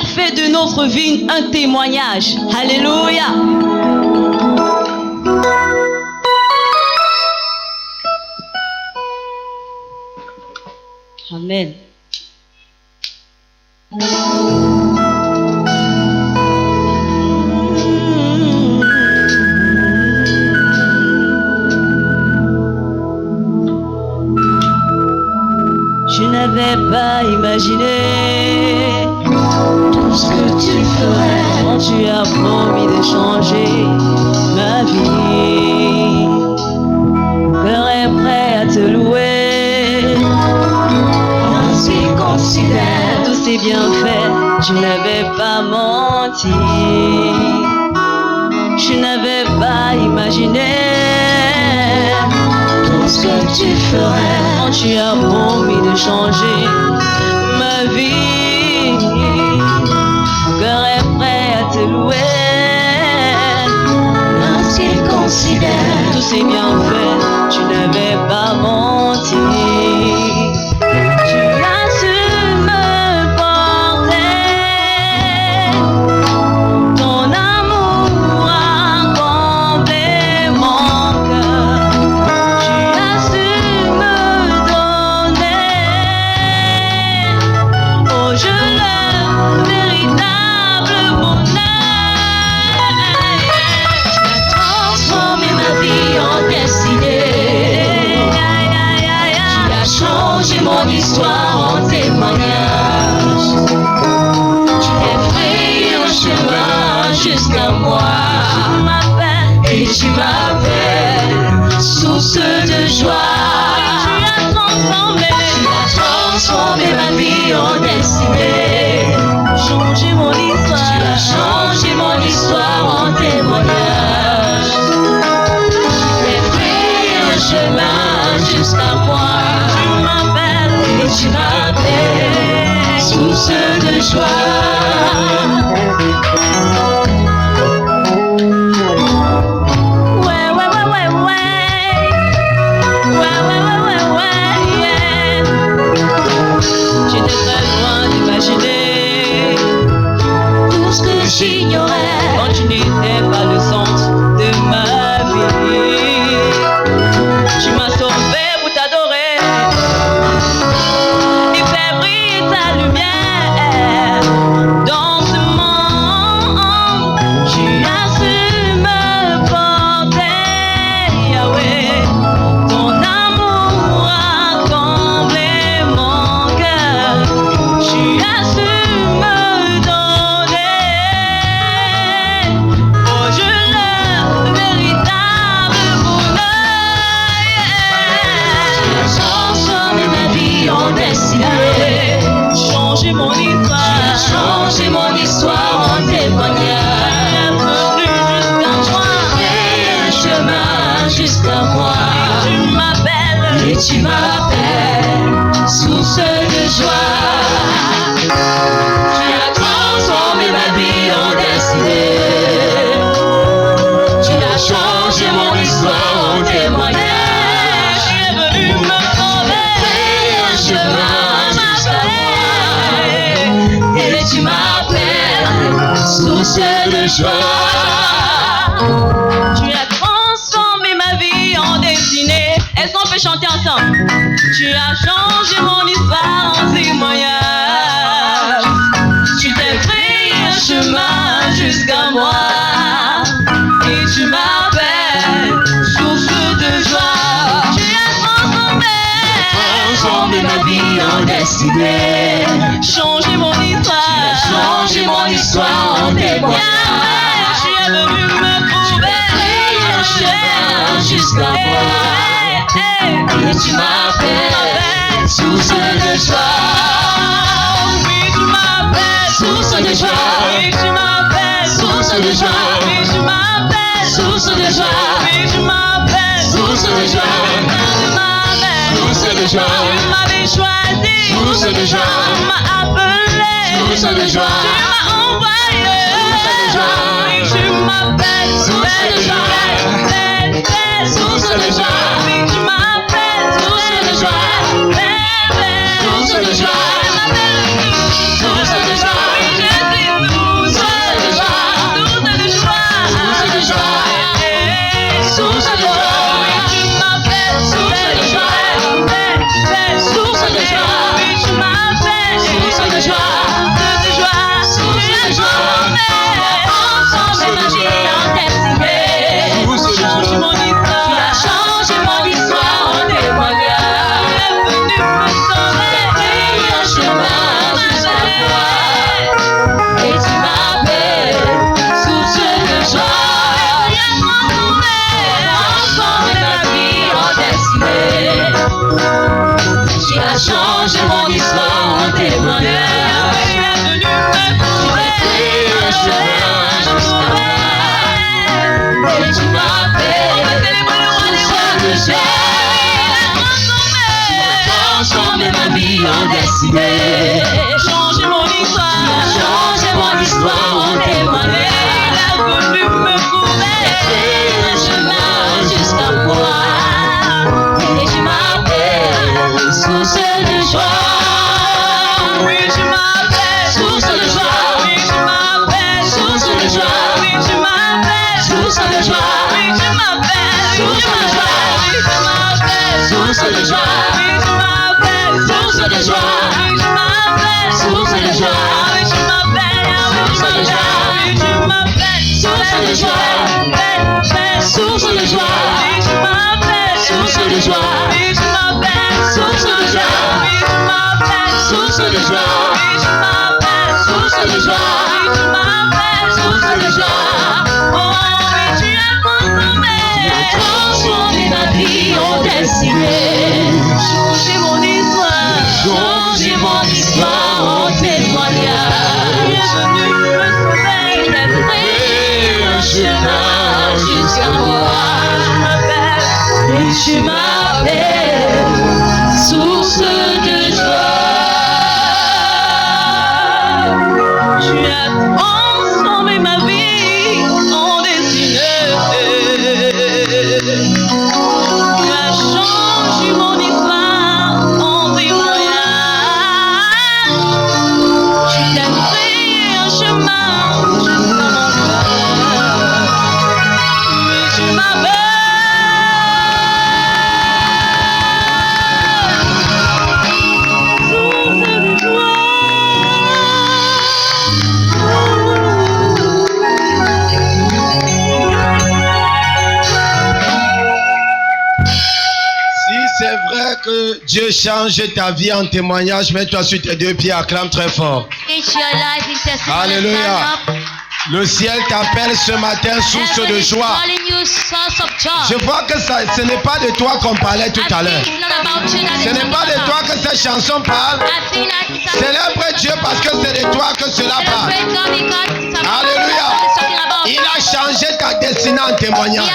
fait de notre vie un témoignage. Alléluia. Amen. Je n'avais pas imaginé tout ce que tu ferais quand tu as promis de changer ma vie. Mon cœur est prêt à te louer. Ainsi considère tous ces bienfaits, je n'avais pas menti. Je n'avais pas imaginé tout ce que tu ferais quand tu as promis de changer ma vie. Mon cœur est prêt à te louer. Ainsi considère tous ces bienfaits, tu n'avais pas menti. Tu as su me porter, ton amour a comblé mon cœur. Tu as su me donner au jeu le véritable bonheur. Tu as transformé ma vie en destinée. Tu as changé mon histoire en témoignage. Tu t'es frayé un chemin jusqu'à moi. Et tu m'appelles source de joie. Tu as transformé ma vie en destinée. Changé mon histoire. Tu as changé mon histoire en témoignage. Tu t'es frayé un chemin jusqu'à moi. Et tu m'appelles source de joie. J'étais très loin d'imaginer tout ce que j'ignorais quand tu n'étais pas le centre de ma vie. Tu m'as sauvé pour t'adorer et faire briller ta lumière dans ce monde. Tu as su me porter, Yahweh. Ton amour a comblé mon cœur. Tu as su me donner au jeu le véritable bonheur. Tu as transformé ma vie en destinée. Changé mon histoire. Tu as changé mon histoire en témoignage. Un chemin jusqu'à moi. Et tu m'appelles source de joie. Tu as transformé ma vie en destinée. Tu as changé mon histoire en témoignage. Tu es venu me sauver un chemin jusqu'à moi. Et tu m'appelles source de joie. Tu as transformé ma vie en destinée. Est-ce qu'on peut chanter ensemble? Tu as changé mon histoire en témoignage. Tu t'es frayé un chemin jusqu'à moi. Et tu m'appelles source de joie. Tu as transformé ma vie en destinée. Changé mon histoire. Changé mon histoire en témoignage. Tu es venu me trouver. Un chemin jusqu'à moi. Et tu m'appelles source de joie. Oui, tu m'appelles source de joie. Oui, tu m'appelles source de joie. Oui, tu m'appelles source de joie. Oui, tu m'appelles source de joie. Source de joie. Tu m'avais choisi. Source de joie. Tu m'as appelé. Source de joie. Tu m'as envoyé. Source de joie. Oui, tu m'appelles source de joie. Source de joie. Oui, tu m'appelles source de joie. Source de joie. Source de joie. Oui, Jésus. joie. Oui, tu m'appelles source de joie. Oui, tu m'appelles source de joie. Oui, tu m'appelles source de joie. Oui, tu m'appelles source de joie. Oh, oui, tu as transformé ma vie en destinée. Changer mon histoire, changer mon histoire en témoignage. Tu es venu me sauver, tu as fait un chemin jusqu'à moi. Tu m'appelles source de joie. Tu as transformé ma vie en destinée. Tu as changé mon histoire en témoignage. Tu t'es fait un chemin jusqu'à mon cœur. Mais tu m'appelles C'est vrai que Dieu change ta vie en témoignage. Mets-toi sur tes deux pieds, acclame très fort. Alléluia. Le ciel t'appelle ce matin source de joie. Je vois que ce n'est pas de toi qu'on parlait tout à l'heure. Ce n'est pas de toi que cette chanson parle. Célèbre Dieu parce que c'est de toi que cela parle. Alléluia. Il a changé ta destinée en témoignage.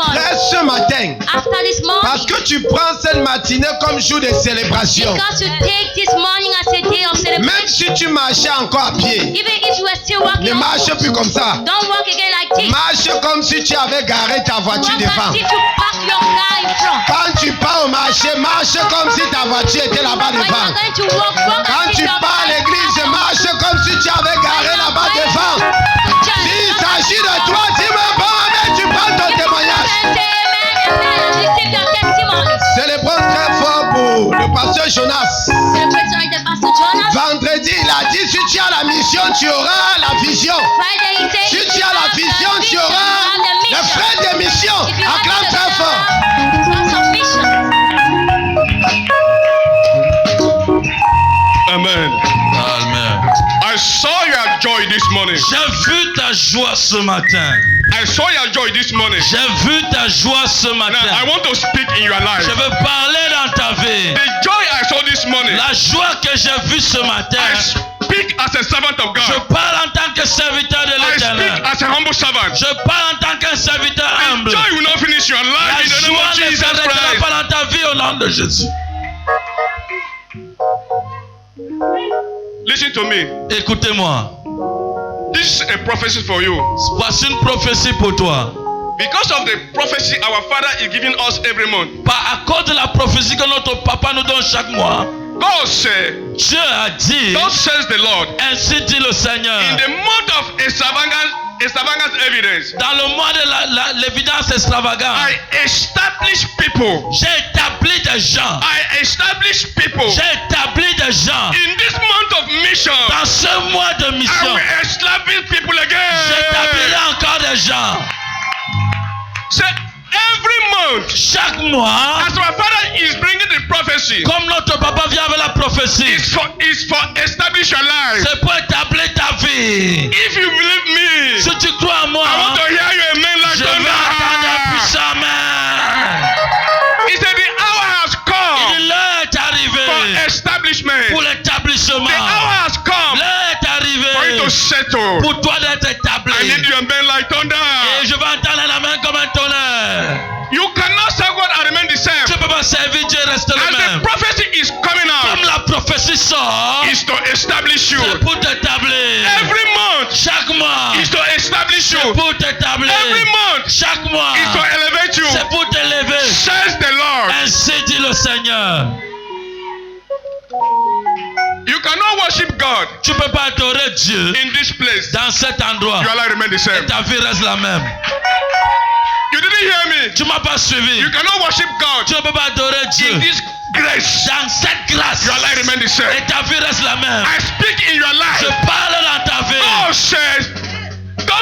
Après ce matin, parce que tu prends cette matinée comme jour de célébration, même si tu marchais encore à pied, ne marche plus comme ça. Marche comme si tu avais garé ta voiture devant. Quand tu pars au marché, marche comme si ta voiture était là-bas devant. Quand tu pars à l'église, marche comme si tu avais garé là-bas devant. S'il s'agit de toi, dis-moi bon, mais tu prends ton témoignage. Célébrons très fort pour le pasteur Jonas. Vendredi, il a dit, si tu as la mission, tu auras la vision. Si tu as la vision, tu auras le frère de mission. Acclame très fort. Amen. Amen. I saw your joy this morning. J'ai vu ta joie ce matin. I saw your joy this morning. J'ai vu ta joie ce matin. Now, I want to speak in your life. Je veux parler dans ta vie. The joy I saw this morning. La joie que j'ai vue ce matin. I speak as a servant of Je God. parle en tant que serviteur de I l'Éternel. speak as a humble servant. Je parle en tant qu'un serviteur The humble. joy will not finish your La life in the name joie of ne Jesus s'arrêtera Christ. pas dans ta vie au nom de Jésus. Listen to me. Écoutez-moi. This is a prophecy for you. Voici une prophétie pour toi. Because of the prophecy our Father is giving us every month. À cause de la prophétie que notre papa nous donne chaque mois. God said, Dieu a dit, God says the Lord, ainsi dit le Seigneur. in the month of extravagant evidence, Dans le mois de l'évidence extravagante, I establish people. j'ai établi des gens. I establish people. J'ai établi des gens. In this month of mission, Dans ce mois de I mission, will establish people again. j'établirai encore des gens. Say every month, Chaque mois, as our Father is bringing the prophecy, comme notre papa vient avec la prophétie, it's for establish your life. c'est pour établir ta vie. If you believe me, Si tu crois en moi, I want to hear you amen like je vais entendre un thunder. puissant amen. He said the hour has come Et l'heure est for arrivée establishment. pour l'établissement. The hour has come L'heure est for you arrivée to settle. pour toi d'être établi. I need you amen like thunder. Et je vais entendre la main comme un tonnerre. You cannot serve God and remain the same. Tu ne peux pas servir Dieu et rester le As the même. prophecy is coming Comme out, la prophétie sort, is to establish you. c'est pour t'établir. Every month Chaque mois, is to establish c'est you. pour t'établir. Every month Chaque mois, is to elevate you. c'est pour t'élever. Says the Lord. Ainsi dit le Seigneur. You cannot worship God Tu ne peux pas adorer Dieu in this place. dans cet endroit. Your life remain the Et same. ta vie reste la même. You didn't hear me. Tu ne m'as pas suivi. You cannot worship God Tu ne peux pas adorer Dieu in this grace. dans cette grâce. Your life remain the same. Et ta vie reste la même. I speak in your Je life. parle dans ta vie. God says, God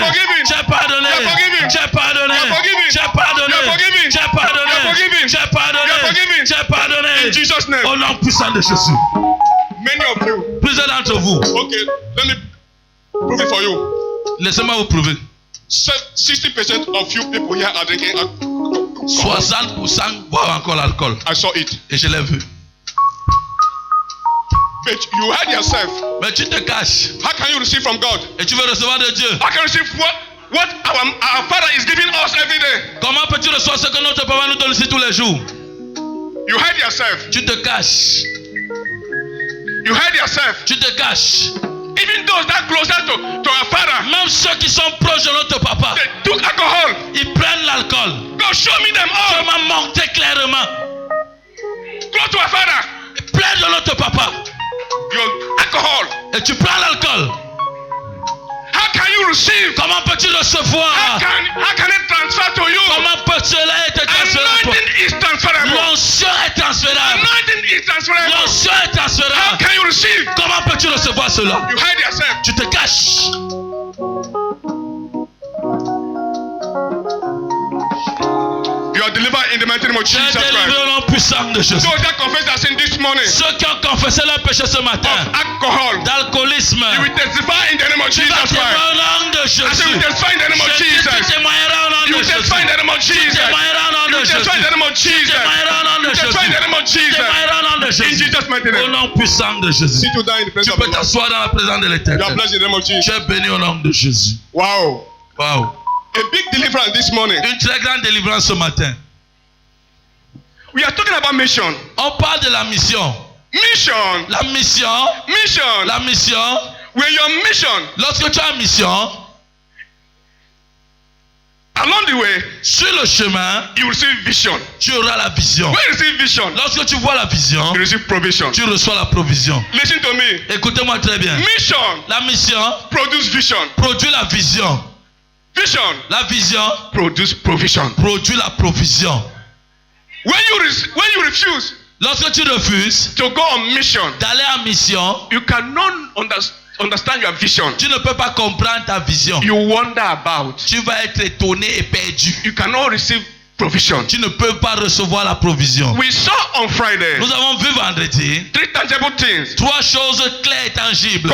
forgiven. Tu es pardonné. You are forgiven. Tu es pardonné. You are forgiven. Tu es pardonné. You are forgiven. Tu es pardonné. You are forgiven. Tu es pardonné. You are forgiven. Tu es pardonné. In Jesus' name. Au nom puissant de Jésus. Many of you. Plusieurs d'entre vous. Okay, let me prove it for you. Laissez-moi vous prouver. 60% of you people here are drinking alcohol. 60% boivent encore l'alcool. I saw it. Et je l'ai vu. But you hide yourself. Mais tu te caches. How can you receive from God? Et tu veux recevoir de Dieu. How can you receive what our Father is giving us every day? Comment peux-tu recevoir ce que notre papa nous donne ici tous les jours? You hide yourself. Tu te caches. You hide yourself. Tu te caches. Even those that closer to our Father, Même ceux qui sont proches de notre papa, they took alcohol. ils prennent l'alcool. God, show me them Je all. m'en montre clairement. Go to our Father. Plein de notre papa. Your alcohol. Et tu prends l'alcool. How can you receive? Comment peux-tu How recevoir? can it transfer to you? Comment peut cela être transférable? Anointing is transferable. L'onction est transférable. Anointing is transferable. L'onction est How transférable. can you receive? Comment peux-tu recevoir cela? You hide yourself. Tu te caches. You are delivered in the mighty name of Tu es Jesus délivré Christ. au nom puissant de Jésus. Those that confess their sin this morning Ceux qui ont confessé leur péché ce matin, of alcohol, d'alcoolisme, you will testify in the name of tu Jesus vas témoigner Christ. au nom de I said, you Jésus. will testify in the name of Tu Jesus. témoigneras au nom You de will Jésus. testify in the name of Tu Jesus. témoigneras au nom You de will testify in the Jésus. name of Tu Jesus. témoigneras au nom You de will testify in the Jésus. name of Tu Jesus. témoigneras au nom de In Jésus. Jesus' mighty Au name. nom puissant de Jésus. Sit you down in the presence Tu of peux the Lord. t'asseoir dans la présence de You are l'Éternel. blessed in the name of Tu Jesus. es béni au nom de Jésus. Wow. Wow. A big deliverance this morning. Une très grande délivrance ce matin. We are talking about mission. On parle de la mission. Mission. La mission. Mission. La mission. When your mission, Lorsque tu as une mission, along the way, sur le chemin, you will receive vision. tu auras la vision. When you receive vision, Lorsque tu vois la vision, you receive provision. tu reçois la provision. Listen to me. Écoutez-moi très bien. Mission La mission produce vision. produit la vision. Vision La vision produce provision. produit la provision. When you refuse Lorsque tu refuses to go on mission, d'aller en mission, you cannot understand your vision. tu ne peux pas comprendre ta vision. You wonder about. Tu vas être étonné et perdu. You cannot receive provision. Tu ne peux pas recevoir la provision. We saw on Friday Nous avons vu vendredi three tangible things trois choses claires et tangibles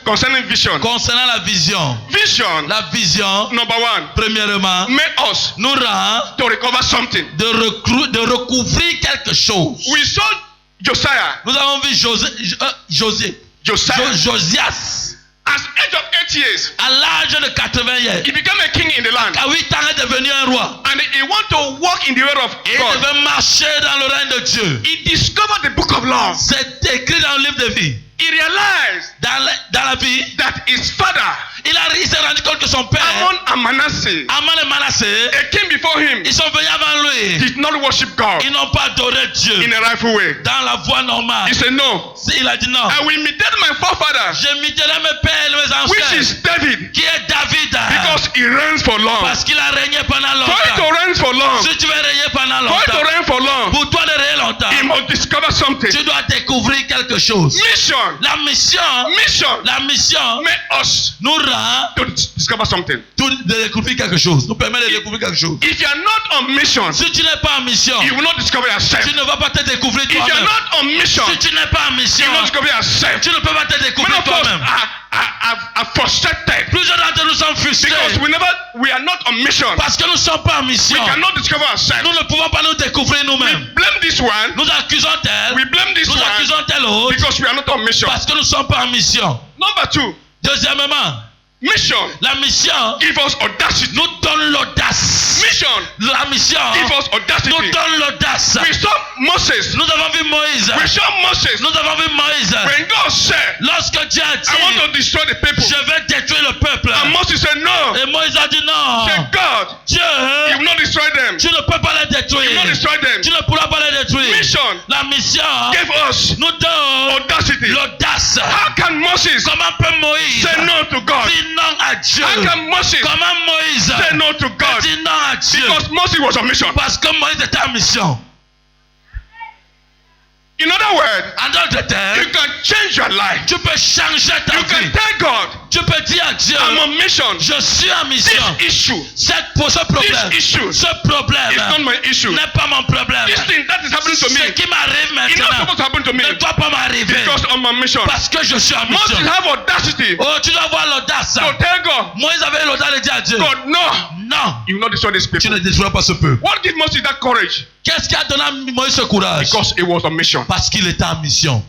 concerning vision. concernant la vision. Vision, La vision, number one, premièrement, made us nous rend to recover something. de recouvrir quelque chose. We saw Josiah, Nous avons vu Josias. as age of 8 years, À l'âge de 80 ans, he became a king in the land. à 8 ans, est devenu un roi. And he want to walk in the way of Et il God. devait marcher dans le règne de Dieu. He discovered the book of law. C'est écrit dans le livre de vie. He realized Dans la vie, that his father, il s'est rendu compte que son père, Ammon and Manasseh, Aman et Manasseh, a king before him, ils sont venus avant lui. did not worship God Ils n'ont pas adoré Dieu in a rightful way. dans la voie normale. He said, no, Il a dit non. I will imitate my forefather, J'imiterai mes pères et mes which ancêtres, is David, qui est David, because he reigns for long. parce qu'il a régné pendant For him to longtemps. reign for long, Si tu veux régner pendant for him to longtemps, reign for long, pour toi de régner longtemps, he must discover something. tu dois découvrir quelque chose. Mission, La mission make us nous rend to discover something. de découvrir quelque chose, nous permet de découvrir quelque chose. If you are not on mission, Si tu n'es pas en mission, you will not discover yourself. tu ne vas pas te découvrir If you are toi-même. not on mission, Si tu n'es pas en you mission, will not discover yourself. tu ne peux pas te Many découvrir of us toi-même. are frustrated Plusieurs d'entre nous sont frustrés because we are not on mission. parce que nous ne sommes pas en We mission. cannot discover ourselves. Nous ne pouvons pas nous découvrir We nous-mêmes. blame this one. Nous accusons tel, We blame this nous one accusons tel autre because we are not on mission. parce que nous ne sommes pas en mission. Number two, Deuxièmement, mission la mission give us audacity. nous donne l'audace. Mission La mission give us nous audacity. donne l'audace. We saw Moses. Nous avons vu Moïse. We saw Moses. Nous avons vu Moïse. When God said, Lorsque Dieu a I want dit, to destroy the people. je vais détruire le peuple. And Moses said, no. Et Moïse a dit non. Said, God, Dieu, you will not destroy them. tu ne peux pas les You will détruire. not destroy them. Tu ne pourras pas les détruire. Mission La mission gave us nous donne audacity. l'audace. How can Moses Comment peut Moïse say no to God? dire non à Dieu? How can Moses Comment Moïse say no to God? dit non à Dieu? Because Moses was on mission. Parce que Moïse était en mission. In other words, En d'autres termes, you can change your life. tu peux changer ta You can vie. tell God, Tu peux dire à Dieu, I'm on mission. je suis en mission. This issue Ce problème, This issue ce problème is not my issue. n'est pas mon problème. This thing that is happening to Ce me, qui m'arrive it's not maintenant supposed to happen to me ne doit pas m'arriver because I'm on mission. parce que je suis en Moses mission. have audacity Oh, tu dois avoir l'audace. to tell God, Moïse avait l'audace de dire à Dieu, God, no, non, you will not destroy this tu people. ne détruiras pas ce peuple. What gives Moses that courage? Qu'est-ce qui a donné à Moïse ce courage? Because he was on mission. Parce qu'il était en mission.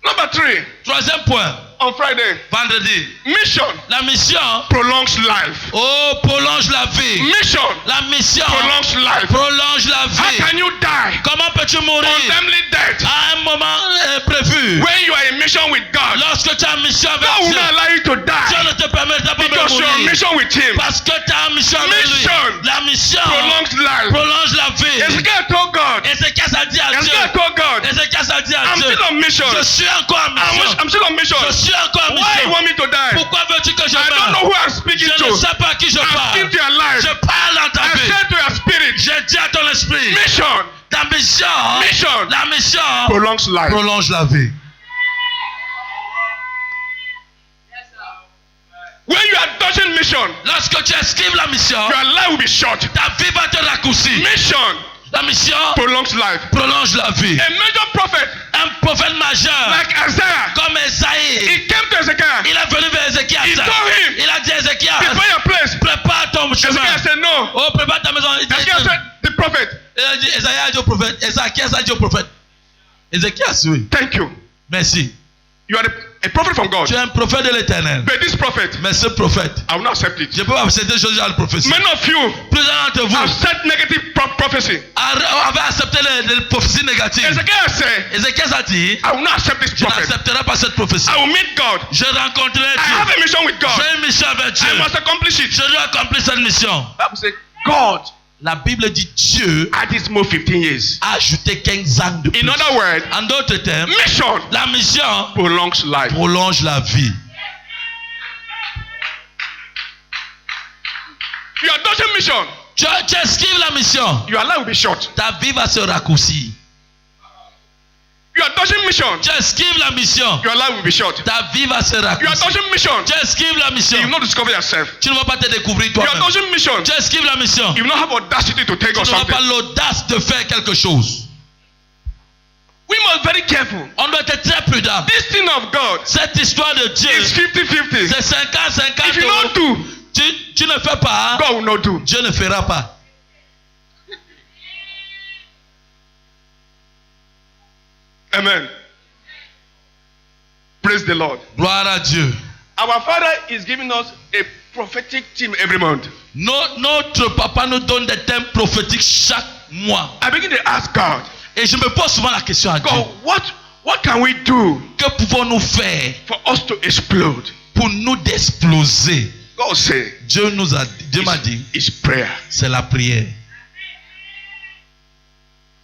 Number 3, Troisième point, on Friday, vendredi, mission la mission, prolongs life. oh, prolonge la vie. Mission La mission prolongs life. prolonge la How vie. can you die Comment peux-tu mourir untimely death à un moment prévu? when you are in mission with God? Lorsque tu as une mission avec God will Dieu, not allow you to Dieu die ne te permettra pas de because you are on mourir. mission with Him. Parce que tu as une mission avec lui. Mission La mission prolongs life. prolonge la vie. Ezekiel told God, Ézéchias a dit à Dieu, Ezekiel told God, Ézéchias a dit à I'm Dieu, still on mission. je suis encore en mission. I'm still on mission. Je suis encore en Why you mission. want me to die? Pourquoi veux-tu que je I don't know meure? who I'm speaking Je ne to. sais pas à qui je I'm parle. speaking to your life. Je parle dans ta I vie. said to your spirit, Je dis à ton esprit, mission ta mission, Mission. la mission prolongs life. prolonge la vie. When you are dodging mission, Lorsque tu esquives la mission, your life will be short. ta vie va te raccourcir. Mission La mission prolongs life. prolonge la vie. A major prophet Un prophète majeur like Isaiah, comme Esaïe, he came to Ezekiel. il est venu vers Ézéchias. He told him, Il a dit à Ézéchias, prepare your place. prépare ton chemin. Ezekiel said no. Oh, prépare ta maison. Ezekiel said, the prophet, Il a dit, Esaïe a dit au prophète, Ézéchias a dit au prophète. Ézéchias, oui. thank you. Merci. You are a prophet from God. Tu es un prophète de l'Éternel. But this prophet, Mais ce prophète, I will not accept it. je peux pas accepter des choses à la prophétie. Many of you Plusieurs d'entre vous accept negative prophecy. avaient accepté les prophéties négatives. Ezekiel said, Ézéchias a dit, I will not accept this je prophet. n'accepterai pas cette prophétie. I will meet God. Je rencontrerai I have Dieu. a mission with God. J'ai une mission avec Dieu. I must accomplish it. Je dois accomplir cette mission. Bible says, God La Bible dit Dieu added more 15 years. a ajouté 15 ans de plus. In other words, En d'autres termes, mission la mission prolongs life. prolonge la vie. You are dodging mission. Tu esquives la mission, Your life will be short. ta vie va se raccourcir. You are dodging mission. Tu esquives la mission, Your life will be short. ta vie va se You are raccourcir. dodging mission. Tu esquives la mission, You will not discover yourself. tu ne vas pas te découvrir You are toi-même. dodging mission. Tu esquives la mission, You will not have audacity to take tu on n'auras something. pas l'audace de faire quelque chose. We must be very careful. On doit être très prudent. This thing of God Cette histoire de Dieu, is 50-50. c'est 50-50. If you don't do, Tu ne fais pas, God will not do. Dieu ne fera pas. Amen. Praise the Lord. Gloire à Dieu. Our Father is giving us a prophetic team every month. Notre papa nous donne des thèmes prophétiques chaque mois. I begin to ask God, Et je me pose souvent la question à Dieu. God, what can we do Que pouvons-nous faire for us to explode? pour nous d'exploser? God said, Dieu m'a dit, it's prayer. c'est la prière.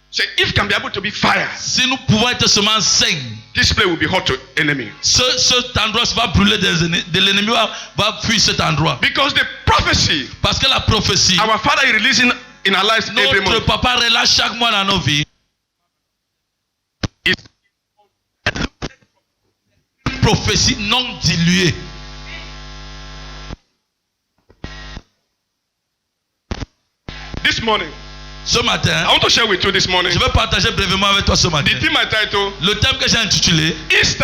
Say, if can be able to be fire, Si nous pouvons être seulement 5, this place will be hot to enemy. cet endroit va brûler de l'ennemi va fuir cet endroit. Because the prophecy Parce que la prophétie, our Father is releasing in our lives every notre month papa relâche chaque mois dans nos vies. is Une prophétie non diluée. this morning. Ce matin, I want to share with you this morning. je vais partager brièvement avec toi ce matin. The theme I title, Le thème que j'ai intitulé Easter.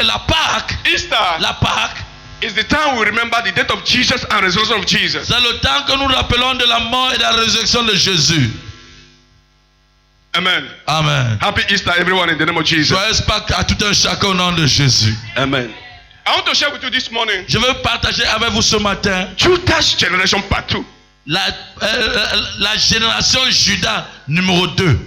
la Pâque. Easter La Pâque, is the time we remember the death of Jesus and resurrection of Jesus. c'est le temps que nous rappelons de la mort et de la résurrection de Jésus. Amen. Amen. Happy Easter, everyone, in the name of Jesus. Joyeuse Pâques à tout un chacun au nom de Jésus. Amen. I want to share with you this morning Je veux partager avec vous ce matin Judas generation part 2. la génération Judas numéro 2.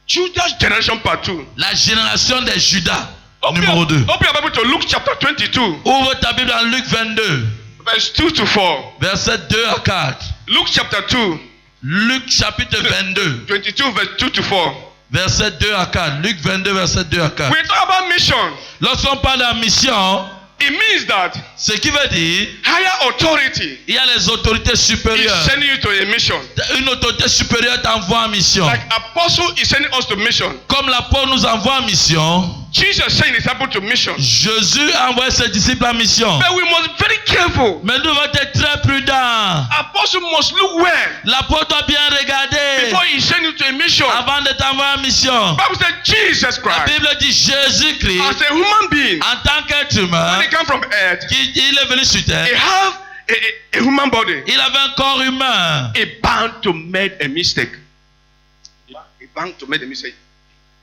Judas generation part 2. La génération des Judas numéro 2. Open your Bible to Luke chapter 22, Ouvre ta Bible dans Luc 22, verse 2 to 4. verset 2 à 4. Luke chapter 2, Luc chapitre 22, 22, verse 2 to 4. verset 2 à 4. Luc 22, verset 2 à 4. We talk about mission. Lorsqu'on parle de la mission, It means that ce qui veut dire higher authority il y a les autorités is supérieures. sending you to a mission. Une autorité supérieure t'envoie en mission. Like apostle is sending us to mission. Comme l'apôtre nous envoie en mission, Jesus sent his disciples to mission. Jésus a envoyé ses disciples en mission. But we must be very careful. Mais nous devons être très prudents. Apostle must look well L'apôtre doit bien regarder before he sends you to a mission. avant de t'envoyer en mission. Bible says Jesus La Christ, Bible dit Jésus-Christ, as a human being, en tant qu'être humain, when he came from earth, il est venu sur terre. he have a human body. Il avait un corps humain. He bound to make a mistake. He bound to make a mistake.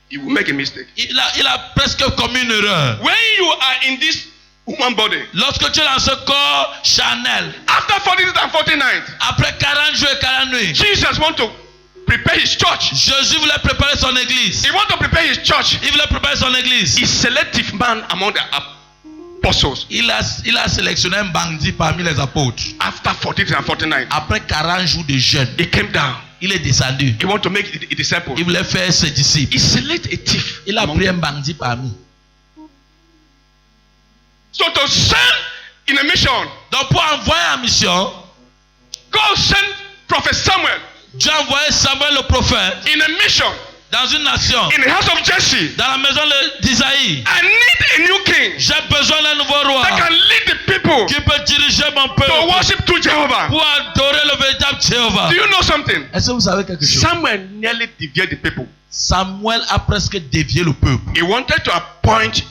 He will make a mistake. Il a presque commis une erreur. When you are in this human body, Lorsque tu es dans ce corps charnel, after 40 days and 40 nights, après 40 jours et 40 nuits, Jesus want to prepare his church. Jésus voulait préparer son église. He want to prepare his church. Il voulait préparer son église. He's selective man among the apostles. Il a sélectionné un bandit parmi les apôtres. After 40 days and 40 nights, Après 40 jours de jeûne, he came down. il est descendu. He want to make a disciple. Il voulait faire ses disciples. He select a thief. Il a pris un bandit parmi. So to send in a mission, Donc pour envoyer en mission, God sent Prophet Samuel Dieu a envoyé Samuel le prophète in a mission dans une nation, in the house of Jesse. dans la maison d'Isaïe. I need a new king J'ai besoin d'un nouveau roi that can lead the people qui peut diriger mon to peuple worship to Jehovah. pour adorer le véritable Jéhovah. Do you know something? Est-ce que vous savez quelque chose? Samuel nearly deviated the people. Samuel a presque dévié le peuple. He wanted to appoint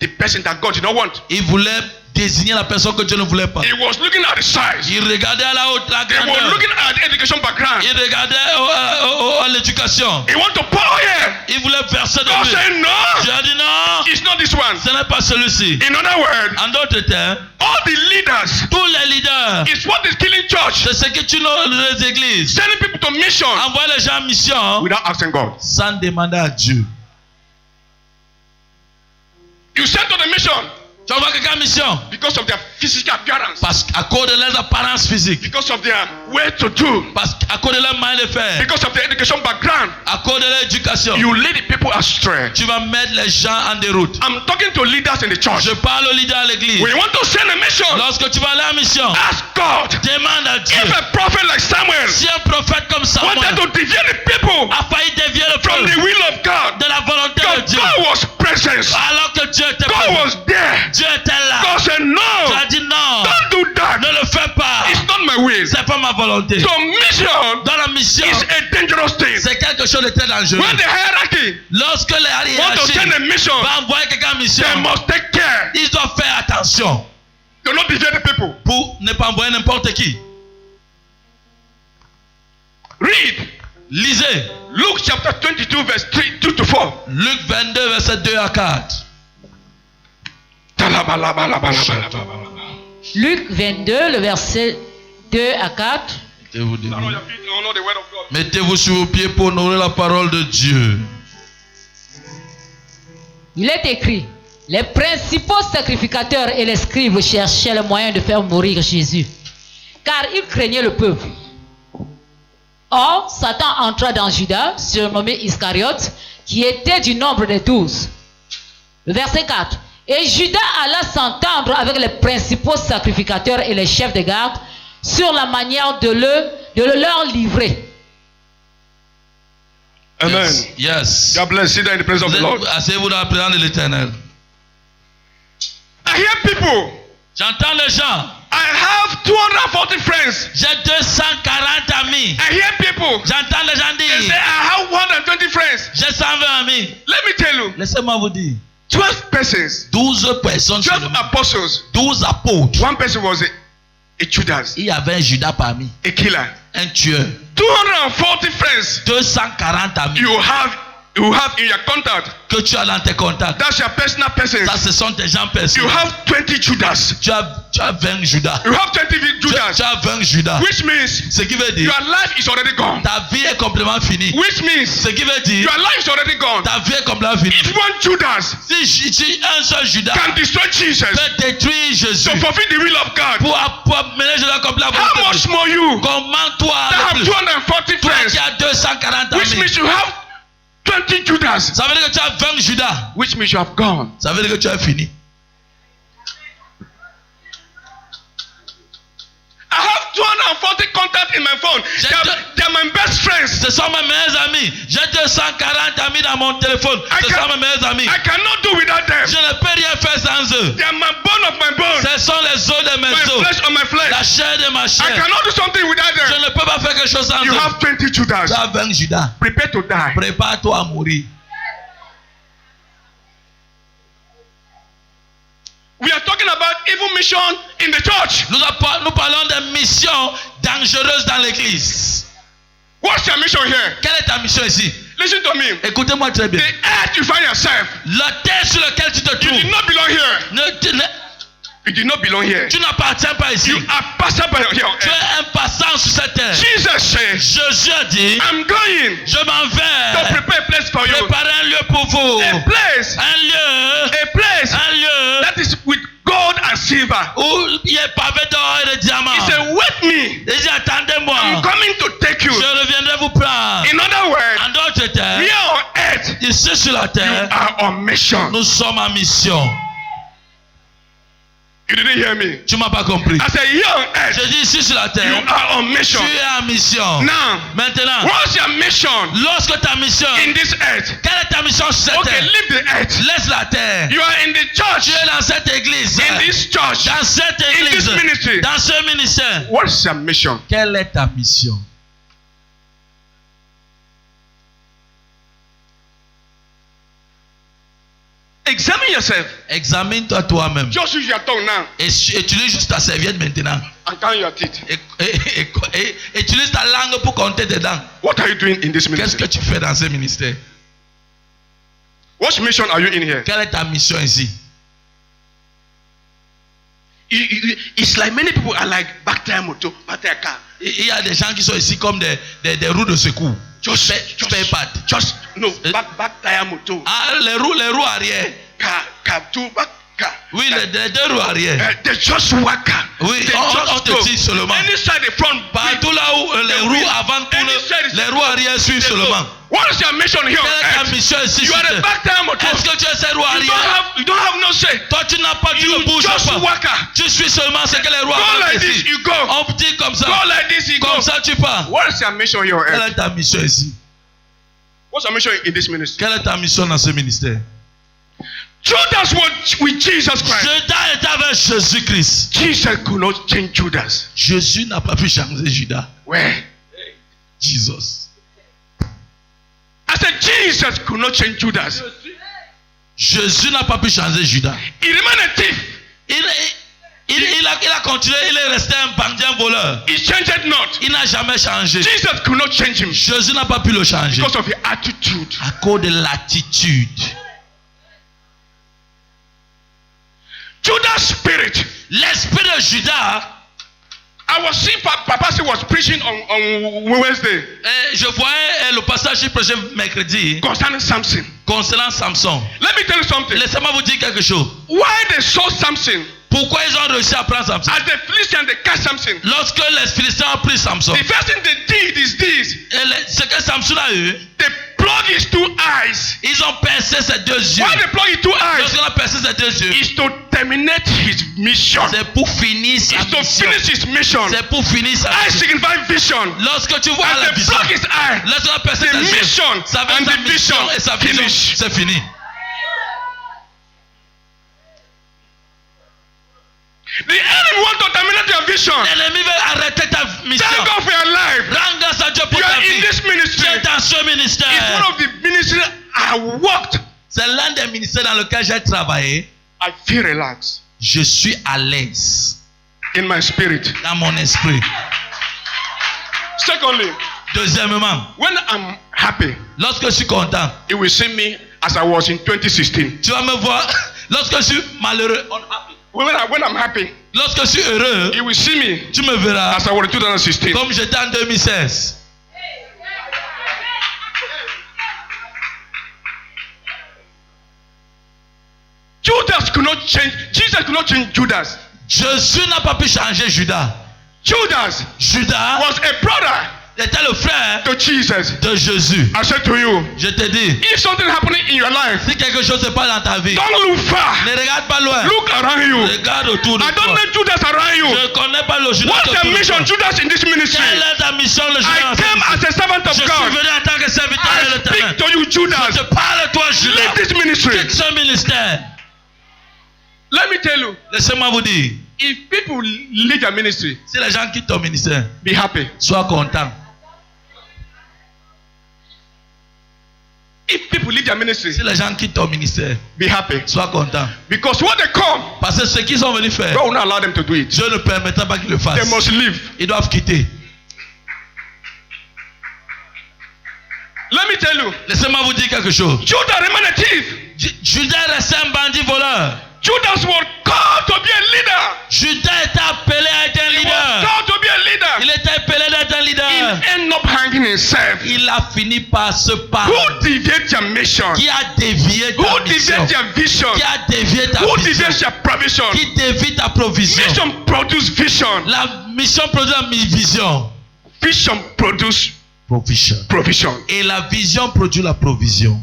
the person that God did not want. Il voulait désigner la personne que Dieu ne voulait pas. He was looking at the size. Il regardait à la haute, la He was grandeur. looking at the education background. Il regardait à l'éducation. He wanted to pour here. Il voulait verser de God lui. said no. Dieu a dit non, It's not this one. ce n'est pas celui-ci. In other words, En d'autres termes, all the leaders tous les leaders, is what is killing church. c'est ce que tu know les églises. Sending people to mission Envoie les gens en mission without asking God. sans demander à Dieu. You send to the mission Tu envoies quelqu'un en mission because of their physical appearance, parce qu'à cause de leurs apparences physiques, because of their way to do, parce qu'à cause de leur manière de faire, because of their education background. à cause de leur éducation, You lead the people astray. tu vas mettre les gens en déroute. I'm talking to leaders in the church. Je parle aux leaders à l'église. When you want to send a mission, Lorsque tu vas aller en mission, ask God. demande à Dieu. If a prophet like Samuel Si un prophète comme Samuel wanted to deviate the people a failli dévier le from the peuple will of God, de la volonté de God, Dieu, God was present. alors que Dieu était God présent, was there. Dieu était là. God said, Dieu no, a dit non, don't do that. ne le fais pas. It's not my will. C'est pas ma volonté. So mission Dans la mission, is a dangerous thing. c'est quelque chose de très dangereux. When the hierarchy Lorsque les want to hiérarchies send a mission, vont envoyer quelqu'un en mission, they must take care ils doivent faire attention to not deviate the people. pour ne pas envoyer n'importe qui. Read Lisez Luke chapter 22 verse 2 to 4. Luc 22, verset 2 à 4. Luc 22, le verset 2 à 4. Mettez-vous debout. Stand on your feet and honor the word of God. Mettez-vous sur vos pieds pour honorer la parole de Dieu. Il est écrit, les principaux sacrificateurs et les scribes cherchaient le moyen de faire mourir Jésus, car ils craignaient le peuple. Or, Satan entra dans Judas, surnommé Iscariote, qui était du nombre des 12. Le verset 4. Et Judas alla s'entendre avec les principaux sacrificateurs et les chefs de garde sur la manière de le leur livrer. Amen. Yes. God bless. Sit down in the presence of the Lord. Asseyez-vous dans la présence de l'Éternel. I hear people. J'entends les gens. I have 240 friends. J'ai 240 amis. I hear people. J'entends les gens They say dire. I have 120 friends. J'ai 120 amis. Let me tell you, Laissez-moi vous dire. 12 persons, 12 personnes 12 seulement. apostles. 12 apôtres. One person was a Judas, Il y avait un Judas parmi. a killer. Un tueur. 240 friends 240 amis you have in your contact. que tu as dans tes contacts. That's your personal persons. Ça, ce sont tes gens You personnels. have 20 Judas. Tu as 20 Judas. You have 20 Tu Judas. as 20 Judas. Which means Ce qui veut dire, your life is already gone. ta vie est complètement finie. Which means Ce qui veut dire, your life is already gone. ta vie est complètement finie. If one Judas Si un seul Judas can destroy Jesus peut détruire Jésus to fulfill the will of God, pour mener Jésus accomplir la how volonté de much Dieu, more you comment toi, that le have plus, 240 toi friends? qui as 240 Which amis, means you have 20 Judas. ça veut dire que tu as 20 Judas. Which means you have gone. Ça veut dire que tu as fini. 240 contacts in my phone. They're my best friends. Ce sont mes meilleurs amis. J'ai 240 amis dans mon téléphone. Ce sont mes meilleurs amis. I cannot do without them. Je ne peux rien faire sans eux. They are my bone of my bone. Ce sont les os de mes My os. flesh of my flesh. La chair de ma I chair. cannot do something without Je them. ne peux pas faire quelque chose sans You eux. have 20 Judas. Tu as 20 Judas. Prepare to die. Prépare-toi à mourir. We are talking about evil mission in the church. Nous parlons de missions dangereuses dans l'église. What's your mission here? Quelle est ta mission ici? Listen to me. Écoutez-moi très bien. The earth you find yourself. La terre sur laquelle tu te You trouves. did not belong here. You did not belong here. Tu n'appartiens pas ici. You are passing by here. Tu es un passant sur cette terre. Jesus said, Jésus a dit, I'm going je m'en to vais prepare a place for you. préparer un lieu pour vous. A place. Un lieu That is with gold and silver. où il est pavé d'or et de diamants. He said, wait me. Il dit, attendez-moi. I'm coming to take you. Je reviendrai vous prendre. In other words, En d'autres termes, here on earth, ici sur la you terre, are on mission. nous sommes en mission. You didn't hear me. Tu m'as pas compris. I said, here on earth, Je dis ici sur la you terre, are on mission. tu es en mission. Now, Maintenant, what's your mission lorsque ta mission, in this earth? quelle est ta mission sur cette Okay, terre? leave the earth. Laisse la terre. You are in the church. Tu es dans cette église. In this church. Dans cette In église. this ministry. Dans ce ministère. What's your mission? Quelle est ta mission? Examine yourself. Examine-toi toi-même. Just use your tongue now Et utilise juste ta serviette maintenant. and count your teeth. Et utilise ta langue pour compter tes dents. What are you doing in this Qu'est-ce que ministry? tu fais dans ce ministère? What mission are you in here? Quelle est ta mission ici? It's like many people are like back tire motor, back tire car. Il y a des gens qui sont ici comme des roues de secours. Spare part. Just no back tire motor. Ah, les roues arrière. Car two back car. Oui, les deux roues arrière. They just work. Oui, They on just te tire seulement. Any side the front. Partout là où les roues avant tournent, les roues arrière suivent seulement. What is your mission here on Quelle est ta earth? mission ici? You are the back tire motor. Est-ce que tu es ces roues You arrière? don't have no say. Toi, tu n'as pas, tu ne You bouges just pas. work. Tu suis seulement ce que les roues Go avant like this, ici. you go. On dit comme ça. Go like this, you go. Comme ça, tu pars. What is your mission here on Quelle earth? est ta mission ici? What's your mission in this ministry? Quelle est ta mission dans ce ministère? Judas was with Jesus Christ. Judas est avec Jésus-Christ. Jesus could not change Judas. Jésus n'a pas pu changer Judas. Where? Jesus. I said Jesus could not change Judas. Jésus n'a pas pu changer Judas. He remained a thief. Il a continué, il est resté un bandit, un voleur. He changed not. Il n'a jamais changé. Jesus could not change him Jésus n'a pas pu le changer. because of his attitude. À cause de l'attitude. Judas' spirit. L'esprit de Judas. I was seeing Papa was preaching on Wednesday Je voyais le passage qui prêchait mercredi concerning Samson. concernant Samson. Let me tell you something. Laissez-moi vous dire quelque chose. Why they saw Samson Pourquoi ils ont réussi à prendre Samson? as the Philistines they catch Samson. Lorsque les Philistins ont pris Samson, The first thing they did is this. ce que Samson a eu, They plug his two eyes. ils ont percé ses deux yeux. Why they plug his two eyes? Lorsqu'on a percé ses deux yeux, Is to terminate his mission. c'est pour finir sa Is to mission. finish his mission. C'est pour finir sa I mission. signify vision. Lorsque tu vois As la they vision, plug his eye, lorsqu'on a percé the ses yeux, mission ça veut and dire sa the mission vision et sa vision, finish. c'est fini. The enemy want to terminate your vision. L'ennemi veut arrêter ta mission. Thank God for your life. Rends grâce à Dieu pour You ta are in vie. this Tu ministry. es dans ce It's one ministère. of the ministries I worked. C'est l'un des ministères dans lequel j'ai travaillé. I feel relaxed Je suis à l'aise in my spirit. dans mon esprit. Secondly, Deuxièmement, when I'm happy, lorsque je suis content, you will see me as I was in 2016. tu vas me voir. Lorsque je suis malheureux, When I'm happy, lorsque je suis heureux, you will see me tu me verras as I was in 2016. comme j'étais en 2016. Jesus could not change Judas. Jésus n'a pas pu changer Judas. Judas Judas was a brother était le frère to Jesus. de Jésus. I said to you, Je te dis, if something happening in your life, si quelque chose se passe dans ta vie, don't look far. ne regarde pas loin. Look around you. Regarde autour de I don't toi. know Judas around you. Je ne connais pas le Judas What's the autour de mission, toi. Judas, in this ministry? Quelle est ta mission, le Judas? I came as a servant of Je suis God. venu en tant que serviteur de I l'Éternel. speak to you, Je Judas. te parle, toi, Judas. Leave this ministry. Quitte ce ministère. Let me tell you, Laissez-moi vous dire, if people leave your ministry, si les gens quittent ton ministère, be happy. sois content. If people leave your ministry, Si les gens quittent ton ministère, be happy. sois content. Because what they come, Parce que ce qu'ils sont venus faire, God will not allow them to do it. Dieu ne permettra pas qu'ils le They fassent. must leave. Ils doivent quitter. Let me tell you, Laissez-moi vous dire quelque chose. Judas remained a thief. Judas restait un bandit voleur. Judas was called to be a leader. Judas était appelé à être un He was leader. called to be a leader. Il était appelé d'être un He leader. ended up hanging himself. Il a fini par se battre. Who deviated your mission? Qui a dévié ta Who mission? deviated your vision? Qui a dévié ta Who vision? deviated your provision? Qui dévie ta provision? Mission produce vision. La mission produit la vision. Vision produce provision. Et la vision produit la provision.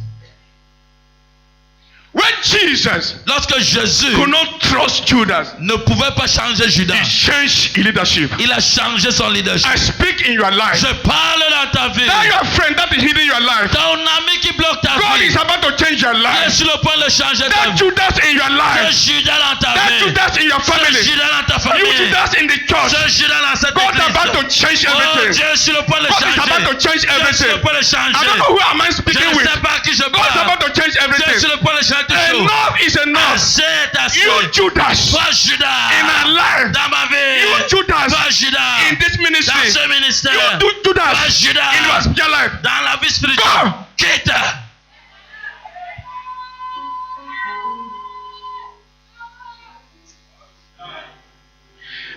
When Jesus Lorsque Jésus could not trust Judas, ne pouvait pas changer he Judas, changed his leadership. il a changé son leadership. I speak in your life. Je parle dans ta vie. That your friend that is hiding your life, Ton ami qui bloque ta God vie, is about to change your il est life. sur le point de changer ta That vie. Judas in your Ce life, Judas dans ta that vie, Judas in your ce family, Judas dans ta you famille, Judas in the church, ce Judas dans cette God is about to église. change Oh, everything. Dieu est sur le point de God is about changer. to change Dieu est sur everything. le point de changer. I don't know who am I Je speaking ne with. sais pas à qui je God is about parle. to change Dieu est everything. sur le point de changer tout chose. Enough is enough. Assez est assez. You Judas Toi Judas, in our life, dans ma vie. you Judas Toi Judas, in this dans ministry, ce ministère. you Toi Judas Judas, in your spiritual life. dans la vie spirituelle. Go. Quitte.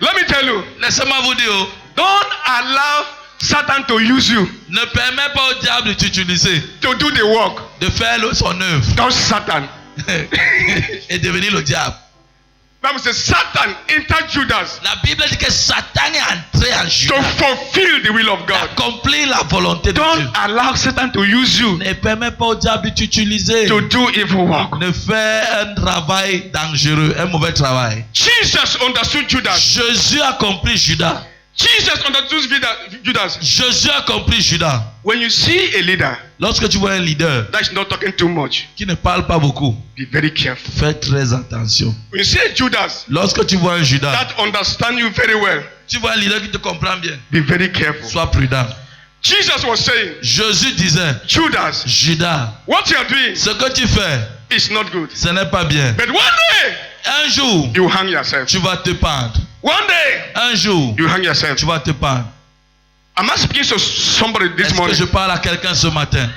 Let me tell you, Laissez-moi vous dire, don't allow Satan to use you ne permets pas au diable de t'utiliser, to do the work. de faire son œuvre Don't Satan. et devenir le diable. Bible says Satan entered Judas La Bible dit que Satan est entré en to Judas, fulfill the will of God. d'accomplir la volonté de Dieu. Don't allow Satan to use you Ne permets pas au diable de t'utiliser, to do evil work. de faire un travail dangereux, un mauvais travail. Jesus understood Judas. Jésus a compris Judas. Jesus understood Judas. Jésus a compris Judas. When you see a leader Lorsque tu vois un leader that is not talking too much, qui ne parle pas beaucoup, be very careful. fais très attention. When you see a Judas Lorsque tu vois un Judas, that understands you very well, tu vois un leader qui te comprend bien, be very careful. sois prudent. Jesus was saying, Jésus disait, Judas, Judas, what you are doing ce que tu fais, is not good. ce n'est pas bien. But one day, Un jour, you hang yourself. tu vas te pendre. One day, Un jour, you hang yourself. tu vas te pendre. Am I speaking to somebody this Est-ce que morning? je parle à quelqu'un ce matin?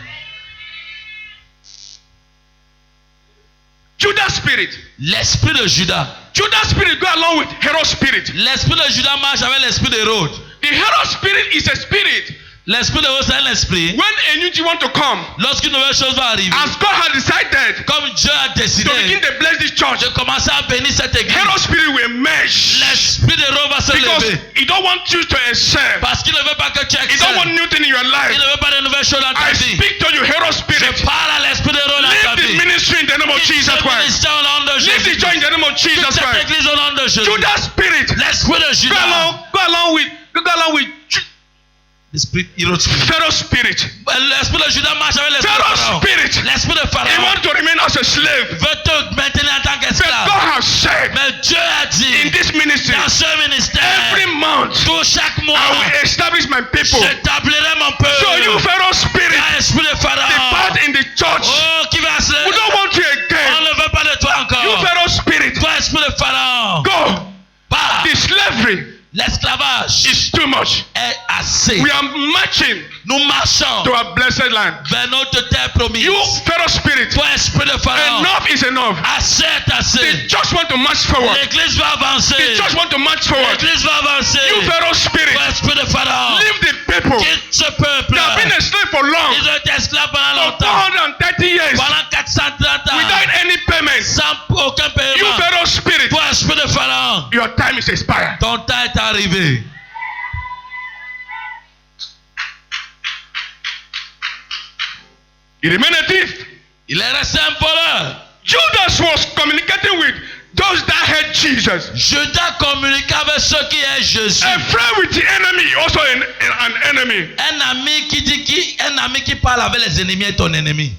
Judas spirit. L'esprit de Judas. Judas spirit go along with Herod spirit. L'esprit de Judas marche avec l'esprit d'Hérode. The Herod spirit is a spirit. L'esprit d'Hérode, c'est un esprit. When a new thing want to come, Lorsqu'une nouvelle chose va arriver, as God has decided comme Dieu a to décidé begin to bless this church, de commencer à bénir cette église, Herod spirit will emerge. l'esprit d'Hérode va se Because lever. he don't want you to excel. Parce qu'il ne veut pas que tu He don't want excelles. new thing in your life. Il ne veut pas de nouvelles choses dans ta I vie. speak to you, Herod spirit. Je parle à l'esprit d'Hérode dans ta Leave this vie. ministry in the name of Quitte Jesus ce Christ. ministère au nom de Leave Jésus. the church in the name of Quitte Jesus cette Christ. église au nom de Jésus. Judas spirit. L'esprit de Judas. Go along with L'esprit Hérode spirit. Pharaoh spirit. L'esprit de Judas marche avec l'esprit de Pharaoh Pharaon. spirit. L'esprit de He Pharaon wants to remain as a slave. veut te maintenir en tant But qu'esclave. God has said Mais Dieu a in dit this ministry, dans ce ministère, every month tout chaque mois, I will establish my people. j'établirai mon peuple. So you Pharaoh spirit, Un esprit de Pharaon. depart in the church. Oh, qui va se... We don't want you On again. ne veut pas de toi You encore. Pharaoh spirit, Toi, esprit de Pharaon. go. Pas. The slavery L'esclavage is too much. est assez. We are marching Nous marchons to a blessed land. vers notre terre promise. You Pharaoh spirit, Toi, esprit de Pharaon. enough is enough. Assez est assez. The church want to march forward. L'église va avancer. The church want to march forward. L'église va avancer. You Pharaoh spirit, Toi, esprit de Pharaon. leave the people. Quitte ce peuple. They have been a slave for long, Ils ont été esclaves pendant for longtemps. 430 years, Pendant 430 ans. without any payment. Sans aucun You paiement. Pharaoh spirit, Toi, esprit de Pharaon. your time is expired. Ton temps est arrivé. He remained a thief. Il est resté un voleur. Judas was communicating with those that hate Jesus. Judas communiquait avec ceux qui aiment Jésus. A friend with the enemy, also an enemy. Un ami qui parle avec les ennemis est ton ennemi.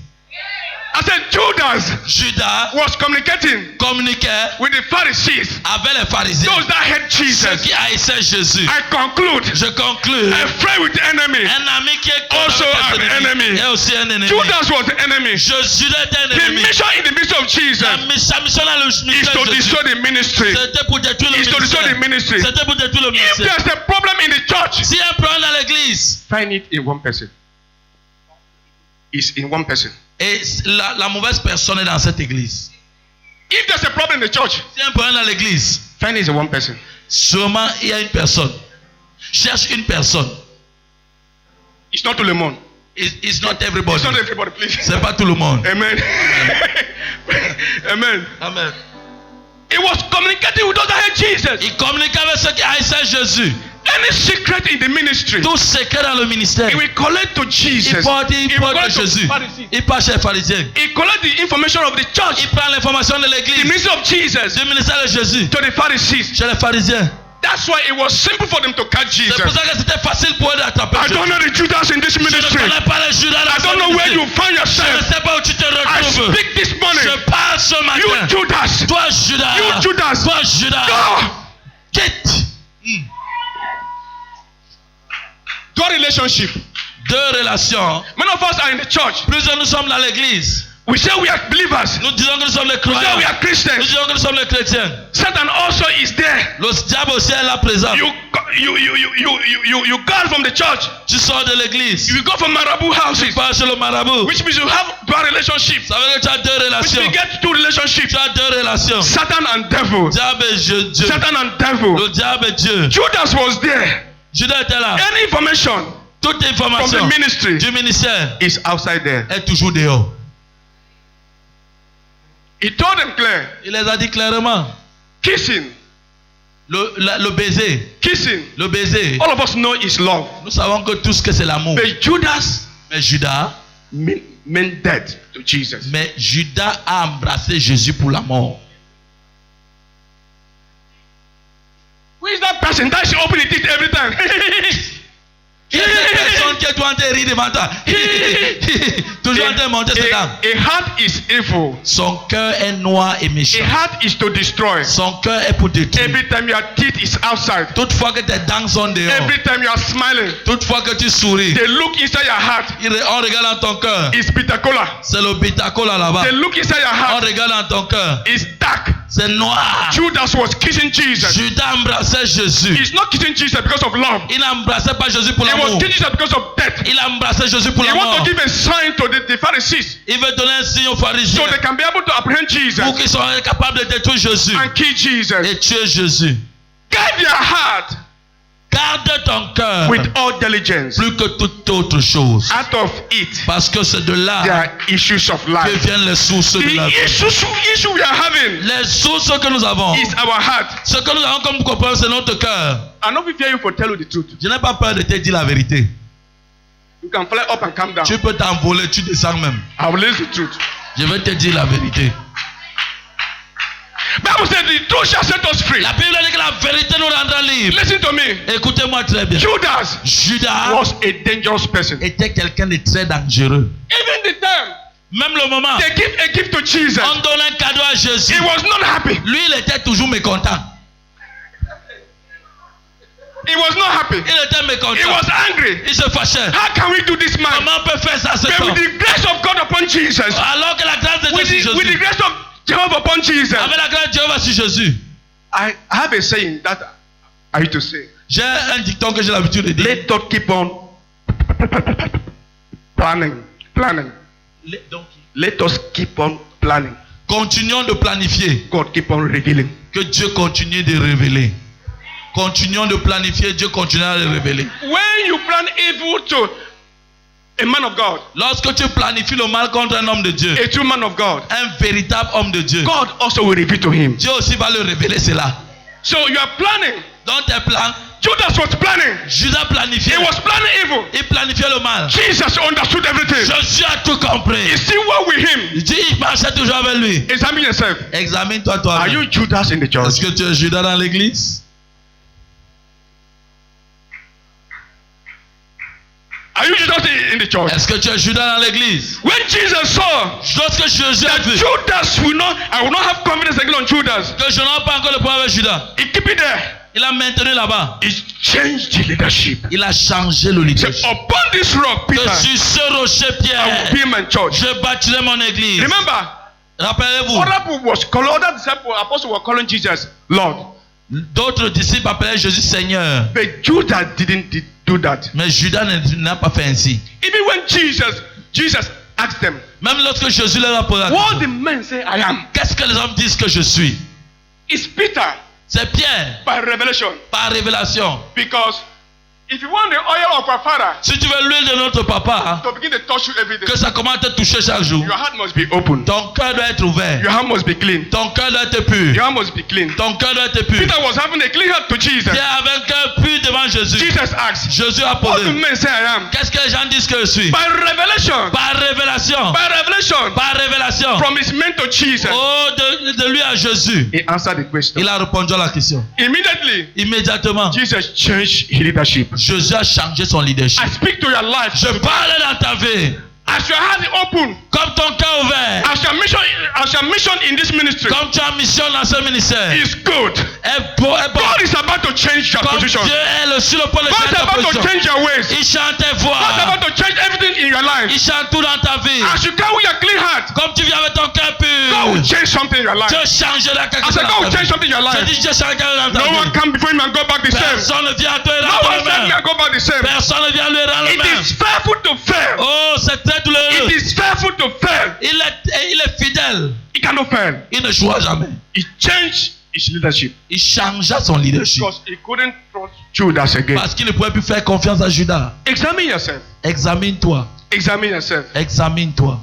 I said Judas was communiquait with the Pharisees, avec les pharisiens. those that hate Jesus. Ceux qui haïssaient Jésus. I conclude. Je conclue. A friend with the enemy, Un ami qui est also an enemy. est aussi un ennemi. Judas was the enemy. Judas était un The ennemi. mission in the midst of Jesus Sa mission dans le is ministère to de Jésus, destroy the ministry. c'était pour détruire le Is to destroy the ministère. ministry. C'était pour détruire le If ministère. there's a problem in the church, S'il y a un problème dans l'église, find it in one person. It's in one person. et la mauvaise personne est dans cette église. If there's a problem in the church, S'il y a un problème dans l'église, find it in one person. sûrement il y a une personne. Cherche une personne. It's not to le monde. It's not everybody. It's not everybody, please. C'est pas tout le monde. Amen. Amen. Amen. It was communicating with those that hate Jesus. Il communique avec ceux qui haïssaient Jésus. Any secret in the ministry, Tout secret dans le ministère. he will collect to Jesus. Il porte He will collect to Jésus. Pharisees. Il part chez les pharisiens. He collect the information of the church, Il prend l'information de the l'église, ministry of Jesus, du ministère de Jésus, to the Pharisees. chez les pharisiens. That's why it was simple for them to catch Jesus. C'est pour ça que c'était facile pour eux d'attraper I Jésus. don't know the Judas in this Je ne ministry. connais pas les Judas dans I ce don't know where ministère. you find Je ne yourself. sais pas où tu te I retrouves. speak this morning. Je parle ce You matin. Judas. Toi Judas. You Judas. Toi Judas. Go. Quitte. God relationship. Deux relations. Many of us are in the church. Plusieurs nous sommes dans l'église. We say we are believers. Nous disons que nous sommes les We say we croyants. are Nous Christians. disons que nous sommes les chrétiens. Satan also is there. Le diable aussi est là présent. You go out from the church. Tu sors de l'église. You go from marabout Tu houses, pars chez le marabout. which means you have dual relationships. Ça veut dire que tu as deux Which relations. we get two relationships. Tu as deux relations. Satan and devil. Diable et Dieu. Satan and devil. Le diable et Dieu. Judas was there. Judas était là. Any information Toute from the information ministry du ministère is outside there. est toujours dehors. He told them clear. Il les a dit clairement. Kissing. Le baiser. Kissing. Le baiser. All of us know is love. Nous savons que tout ce que c'est l'amour. But Judas Mais Judas meant death to Jesus. Mais Judas a embrassé Jésus pour la mort. Who is that person that she open it every time? Qui est cette personne qui est toujours en train de rire devant toi? Toujours en train de monter ses dents. A heart is evil. Son cœur est noir et méchant. A heart is to destroy. Son cœur est pour détruire. Every time your teeth is outside. Toutefois que tes dents sont dehors. Every time you are smiling. Toutefois que tu souris. They look inside your heart. On regarde dans ton cœur. It's bitter cola. C'est le bitacola là-bas. They look inside your On heart. regarde dans ton cœur. It's dark. C'est noir. Judas was kissing Jesus. Judas embrassait Jésus. He's not kissing Jesus because of love. Il n'embrassait pas Jésus pour He was l'amour. kissing Jesus because of death. Il embrassait Jésus pour He la wants mort. to give a sign to the Pharisees Il veut donner un signe aux so pharisiens they can be able to apprehend Jesus pour qu'ils soient capables de détruire Jésus and kill Jesus. et tuer Jésus. Guide your heart Garde ton cœur with all diligence. plus que toute autre chose. Out of it, Parce que c'est de there là are issues of que life. viennent les sources de la The vie. issue we are having Les sources que nous avons, is our heart. ce que nous avons comme comprendre, c'est notre cœur. I know we fear you for tell you the truth. Je n'ai pas peur de te dire la vérité. You can fly up and come down. Tu peux t'envoler, tu descends même. I will listen the truth. Je vais te dire la vérité. Bible said the truth shall set us free. La Bible dit que la vérité nous rendra libres. Listen to me. Écoutez-moi très bien. Judas Judas was a dangerous person. était quelqu'un de très dangereux. Even the time Même le moment, they give a gift to Jesus, on donne un cadeau à Jésus. he was not happy. Lui, il était toujours mécontent. He was not happy. Il était He mécontent. was angry. Il se fâchait. How can we do this, man? Comment on peut faire ça, ce But temps? with the grace of God upon Jesus, Alors que la grâce de Dieu sur with the Jésus. grace of Jehovah upon Jesus, Avec la grâce de Dieu sur Jésus. I have a saying that I used to say. J'ai un dicton que j'ai l'habitude de dire. Let God keep on planning. Let us keep on planning. Continuons de planifier. God keep on revealing. Que Dieu continue de révéler. Continuons de planifier, Dieu continuera de révéler. When you plan evil to a man of God, Lorsque tu planifies le mal contre un homme de Dieu, a true man of God, un véritable homme de Dieu, God also will reveal to him. Dieu aussi va le révéler cela. So you are planning. Dans tes plans, Judas was planning. Judas planifiait. He was planning evil. Il planifiait le mal. Jesus understood everything. Jésus a tout compris. He still walked with him. Il marchait toujours avec lui. Examine yourself. Examine-toi Are toi-même. you Judas in the church? Est-ce que tu es Judas dans l'église? Are you Judas in the church? Est-ce que tu es Judas dans l'église? When Jesus saw Lorsque Jésus a that vu Judas I will not have confidence again on Judas. que je n'ai pas encore le pouvoir avec Judas, He keep it there. il a maintenu là-bas. He changed the leadership. Il a changé le Say, leadership. upon this rock, Que Peter, sur ce rocher I will Pierre, build my church. je bâtirai mon église. Remember, Rappelez-vous, other disciples, apostles were calling Jesus Lord. d'autres disciples appelaient Jésus Seigneur. But Judas didn't do that. Mais Judas n'a pas fait ainsi. Even when Jesus asked them, Même lorsque Jésus leur a posé la what question, the men say I am, qu'est-ce que les hommes disent que je suis? it's Peter C'est Pierre, by revelation. par révélation. Because if you want the oil of our Father Si tu veux l'huile de notre papa, to begin to touch you every day, que ça commence à te toucher chaque jour, your heart must be open. ton cœur doit être ouvert. Your heart must be clean. Ton cœur doit être pur. Your heart must be clean. Ton cœur doit être pur. Peter was having a clean heart to Jesus. Pierre avait un cœur pur devant Jésus. Jesus asked, Jésus a what do posé. men say I am? Qu'est-ce que les gens disent que je suis? By revelation. Par révélation. By revelation. Par révélation. From his men to Jesus. Oh, de lui à Jésus. He answered the question. Il a répondu à la question. Immediately, Immédiatement, Jesus changed his leadership. Jésus a changé son leadership. I speak to your life. Je parle dans ta vie. As your heart is open, Comme ton cœur ouvert. as your mission in this ministry Comme tu as mission dans ce ministère. is good. Est bon. God is about to change your Comme position. Dieu est sur le point de God changer is ta about to position. change your ways. Il chante tes God is voix. about to change everything in your life. Il chante tout dans ta vie. As you come with your clean heart, Comme tu viens avec ton cœur God will pur. change something in your life. Dieu changera quelque I chose said, God will dans ta change vie. something in your Je life. dis Dieu changera quelque chose dans No ta one vie. come before him and go back the same. Personne ne vient à toi et No rendre one le said me même. and go back the same. Personne ne vient lui rendre le It même. is fearful to fail. Oh, c'est très douloureux. It is fearful to fail. Il est fidèle. He cannot fail. Il ne jouera jamais. He changed his leadership Il changea son leadership. because he couldn't trust Judas again. Parce qu'il ne pouvait plus faire confiance à Judas. Examine yourself. Examine-toi. Examine yourself. Examine-toi.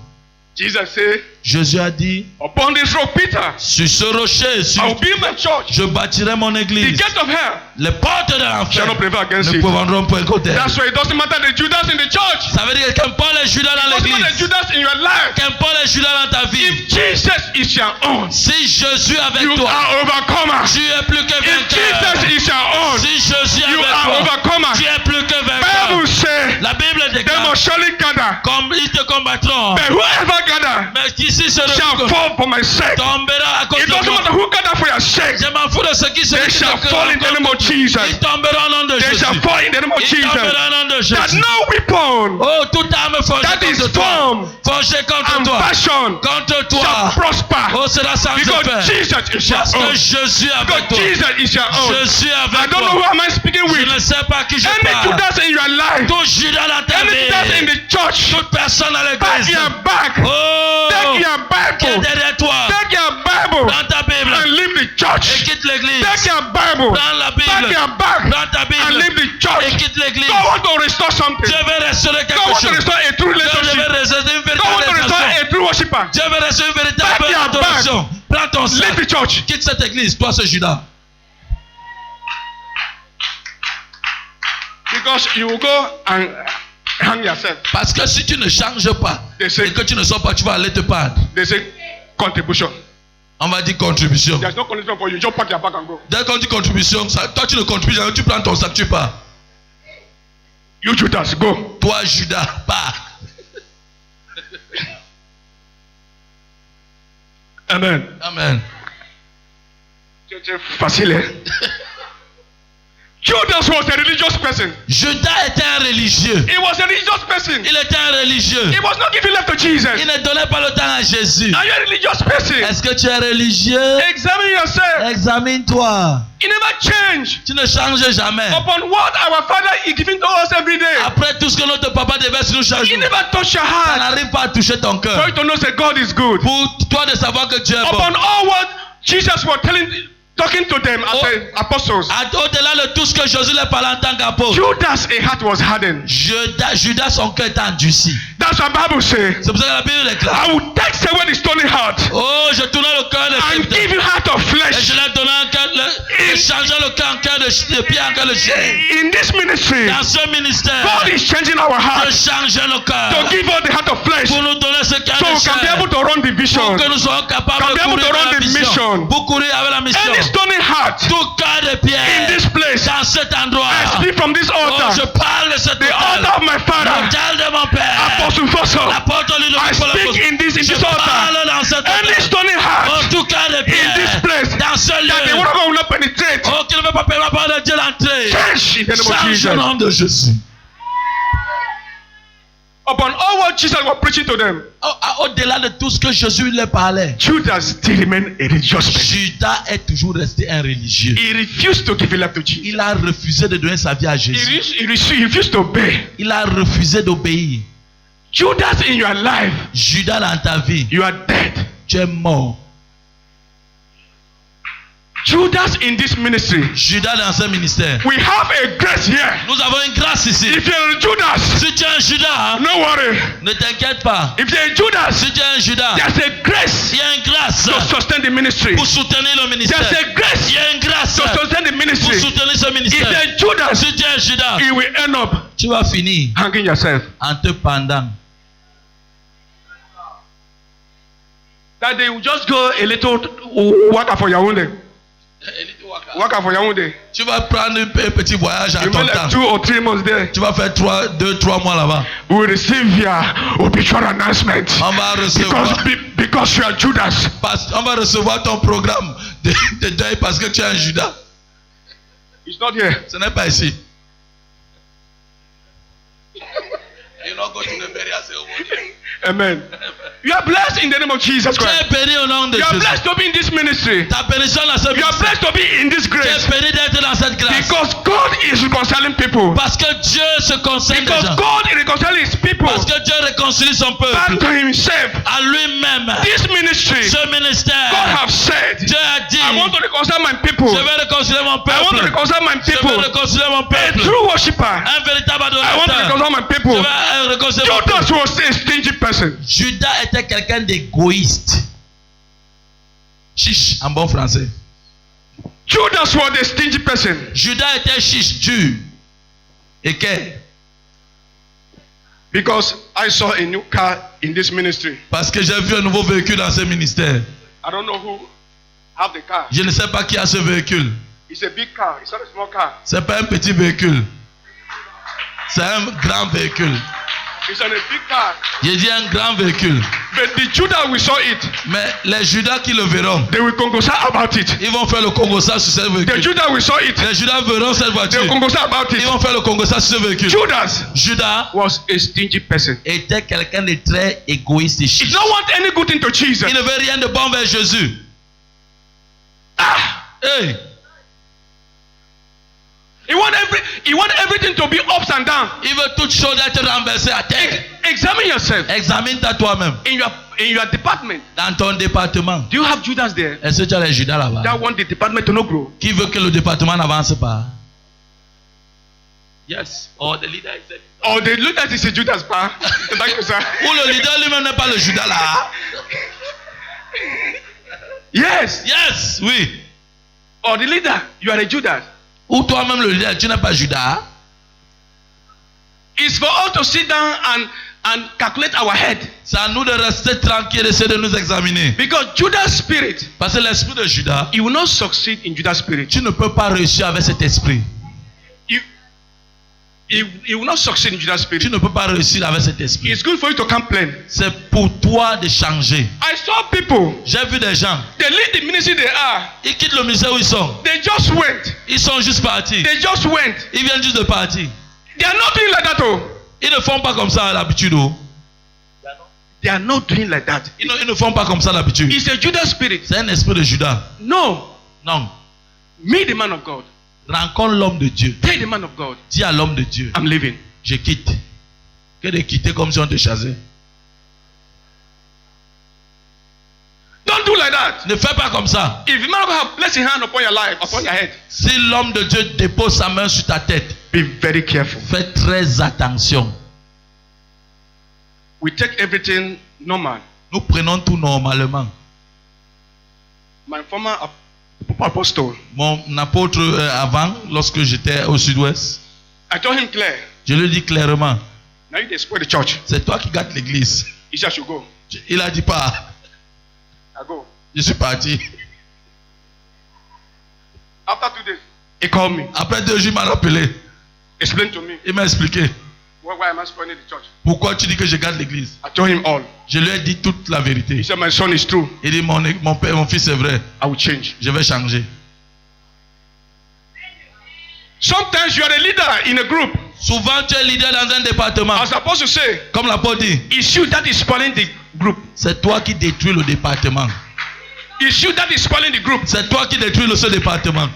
Jesus said, Jésus a dit, upon this rock, Peter, sur ce rocher, I will build my church. je bâtirai mon The église. gate of hell Les portes de shall l'enfer not prevail against ne it. pourront point côté. That's why it doesn't matter the Judas in the church. Ça veut dire que qu'importe les Judas dans It doesn't matter the l'église, Judas in your life. qu'importe les Judas dans ta vie, If Jesus is your own, si Jésus est avec you toi, are overcomer. tu es plus que If vainqueur. Jesus is your own, Si Jésus est you avec are toi, overcomer. tu es plus que vainqueur. Bible says La Bible they déclare, must surely gather. comme ils te combattront, But whoever gather mais ici se shall fall for my sake. tombera à cause It de doesn't matter toi. who gather for your sake. Je m'en fous de ceux qui se They shall fall in the name of Jesus. Ils tomberont au nom de They Jésus. shall fall in the name of Ils Jesus. tomberont au nom de That Jésus. no weapon Oh, toute arme forgée that is contre toi, formed forgée contre and toi, fashioned contre shall toi, prosper. oh, sera sans Because effet. Jesus is your Parce own. que Jésus est avec Because toi. Jesus is your own. Jésus est I avec don't know who toi. am I speaking Je with. ne sais pas à qui je Any parle. Judas in your life, Tout Judas dans ta any Judas in vie, the church, toute personne à back l'église. your back. Oh, Take your qui est Bible. derrière toi, Take your Bible prends ta Bible and leave the et church. quitte l'église. Take your Bible. Prends la Take Bible, your back prends ta and Bible leave the et church. quitte l'église. God want to restore something. Dieu veut restaurer God quelque want to chose. restore a true Dieu veut relationship. restaurer une God want to véritable restore relation. a true worshiper. Dieu veut restaurer une Back véritable your adoration. Prends ton Leave sac. the church. Quitte cette église, toi ce Judas. Because you will go and hang yourself. Parce que si tu ne changes pas They say, et que tu ne sors pas, tu vas aller te perdre. they say contribution. On va dire contribution. There's no contribution for you. Just pack your bag and go. Dès qu'on dit contribution, ça, toi tu ne contribues jamais, tu prends ton sac, tu pars. You Judas, go. Toi Judas, pars. Amen. Amen. C'est facile, hein? Judas was a religious person. Judas était un religieux. He was a religious person. Il était un religieux. He was not giving love to Jesus. Il ne donnait pas le temps à Jésus. Are you a religious person? Est-ce que tu es religieux? Examine yourself. Examine-toi. He never changed Tu ne changes jamais. upon what our Father is giving to us every day. Après tout ce que notre papa déverse nous chaque He jour, never touched your ça heart n'arrive pas à toucher ton for cœur. you to know that God is good. Pour toi de savoir que Dieu est bon. Upon all what Jesus was talking to them as the apostles. Au-delà de tout ce que Jésus leur parlait en tant qu'apôtre, Judas' heart was hardened. Judas, son cœur est endurci. That's what the Bible says. C'est pour ça que la Bible déclare. I will take away the stony heart Oh, je tournais le cœur de and Christ give you heart of et flesh. je leur donnais un cœur In changer le cœur en cœur de pierre en cœur de chair. In this ministry, Dans ce ministère, God is changing our de hearts changer le cœur. to give us the heart of flesh, Pour nous donner ce cœur so de we can be chair. able to run the Pour vision. que nous soyons capables Can de be able courir to run avec la the mission. mission. Pour courir avec la mission. Any stony heart Tout cœur de in pierre this place, dans cet endroit. I speak from this Oh, je altar, parle de cet the altar hôtel. of my father, L'hôtel de mon père. Apostle Fosso. L'apôtre I Ludovic speak in this Je altar. parle dans cet Any hôtel. stony Oh, heart tout cœur de in this pierre. place Dans ce that the lieu. word of God will not penetrate. Oh, qui ne veut pas payer la parole de Dieu l'entrée. Change in the name of Change Jesus. au nom de Jésus. Upon all what Jesus was preaching to them, Au-delà de tout ce que Jésus leur parlait, Judas still remained a religious person. Judas est toujours resté un religieux. He refused to give his life to Jesus. Il a refusé de donner sa vie à Jésus. He refused to obey. Il a refusé d'obéir. Judas, in your life, Judas, dans ta vie, you are dead. tu es mort. Judas in this ministry, Judas dans ce ministère. we have a grace here. Nous avons une grâce ici. If you're a Judas, Si tu es un Judas, no worry. ne t'inquiète pas. If you're a Judas, Si tu es un Judas, there's a grace il y a une grâce to sustain the ministry. pour soutenir le ministère. There's a grace Il y a une grâce to sustain the pour ministry. soutenir ce If ministère. you're a Judas, Si tu es un Judas, you will end up tu vas finir hanging yourself. en te pendant. That they will just go a little waka for Yaoundé. Waka for Yaoundé. Tu vas prendre un petit voyage à You ton may like temps. 2 or 3 months there. Tu vas faire 2-3 mois là-bas. We will receive your obituary announcement. On va recevoir, Because you are Judas. on va recevoir ton programme de deuil parce que tu es un Judas. It's not here. Ce n'est pas ici. You not go to the burial ceremony. Amen. You are blessed in the name of Jesus Tu es Christ. béni au nom de You are Jésus. blessed to be in this ministry. Ta bénédiction dans ce You are ministère. blessed to be in this Tu grace. es béni d'être dans cette grâce. Because God is reconciling people. Parce que Dieu se concerne des Because gens. God is reconciling his people Parce que Dieu réconcilie son back peuple to himself. à lui-même. This ministry, Ce God ministère, have said, Dieu a dit, I want to reconcile my people. je vais réconcilier mon I want to peuple. reconcile my Je vais people. réconcilier mon A peuple. true worshipper. Un véritable I want to adorateur. reconcile my Je people. vais réconcilier mon peuple. Judas was a stingy person. Judas était quelqu'un d'égoïste. Chiche en bon français. Judas was a stingy person. Judas était chiche, dur. Et que? Because I saw a new car in this ministry. Parce que j'ai vu un nouveau véhicule dans ce ministère. I don't know who have the car. Je ne sais pas qui a ce véhicule. It's a big car. It's not a small car. C'est pas un petit véhicule. C'est un grand véhicule. It's on a big car. J'ai dit un grand véhicule. But the Judas we saw it, Mais les Judas qui le verront, they will congosa about it. ils vont faire le Congosa sur ce The véhicule. Judas we saw it, Les Judas verront cette they voiture. will congosa about Ils it. vont faire le Congosa sur ce véhicule. Judas Judas was a stingy person. était quelqu'un de très égoïste et He chiche. don't want any good thing to Jesus. Il ne veut rien de bon vers Jésus. Ah! Hey, He want everything to be ups and down. il veut toute chose être renversée à terre. Examine yourself Examine-toi toi-même. in your department. Dans ton département. Do you have Judas there Est-ce que tu as les Judas là-bas? that want the department to not grow? Qui veut que le département n'avance pas? Yes. Or the leader is Or they look at it say Judas, pa. Thank you, sir. Ou le leader lui-même n'est pas le Judas là. Yes. Yes, oui. Or the leader, you are a Judas. Ou toi-même le leader, tu n'es pas Judas. It's for us to sit down and calculate our head. C'est à nous de rester tranquille et essayer de nous examiner. Because Judas' spirit, Parce que l'esprit de Judas, you will not succeed in Judas' spirit. tu ne peux pas réussir avec cet esprit. You will not succeed in Judas' Tu spirit. ne peux pas réussir avec cet esprit. It's good for you to complain. C'est pour toi de changer. I saw people, J'ai vu des gens, they leave the ministry they are. ils quittent le ministère où ils sont. They just went. Ils sont juste partis. They just went. Ils viennent juste de partir. They are not doing like that, oh. Ils ne font pas comme ça d'habitude. Oh. They are not doing like that. Ils ne font pas comme ça d'habitude. It's a Judas spirit. C'est un esprit de Judas. No. Non. Meet the man of God. Rencontre l'homme de Dieu. Tell the man of God, Dis à l'homme de Dieu, I'm leaving. je quitte. Que de quitter comme si on te chassait. Don't do like that. Ne fais pas comme ça. If the man of God have placed his hand upon your life, upon your head, Si l'homme de Dieu dépose sa main sur ta tête, be very careful. fais très attention. We take everything normal. Nous prenons tout normalement. My former apostle. Mon apôtre avant, lorsque j'étais au sud-ouest, I told him clear. je lui ai dit clairement, Now you destroy the church. c'est toi qui gâtes l'église. He said I should go. Il a dit pas. I go. Je suis parti. After 2 days, he called me. Après 2 jours, il m'a rappelé. Explain to me. Il m'a expliqué. Why am I spoiling the church? Pourquoi tu dis que je garde l'église? I told him all. Je lui ai dit toute la vérité. He said my son is true. Il dit mon père, mon fils est vrai. I will change. Je vais changer. Sometimes you are a leader in a group. Souvent tu es leader dans un département. I was supposed to say, Comme l'apôtre dit, it's you that is spoiling the group. c'est toi qui détruis le département. It's you that is spoiling the group. C'est toi qui détruis ce département.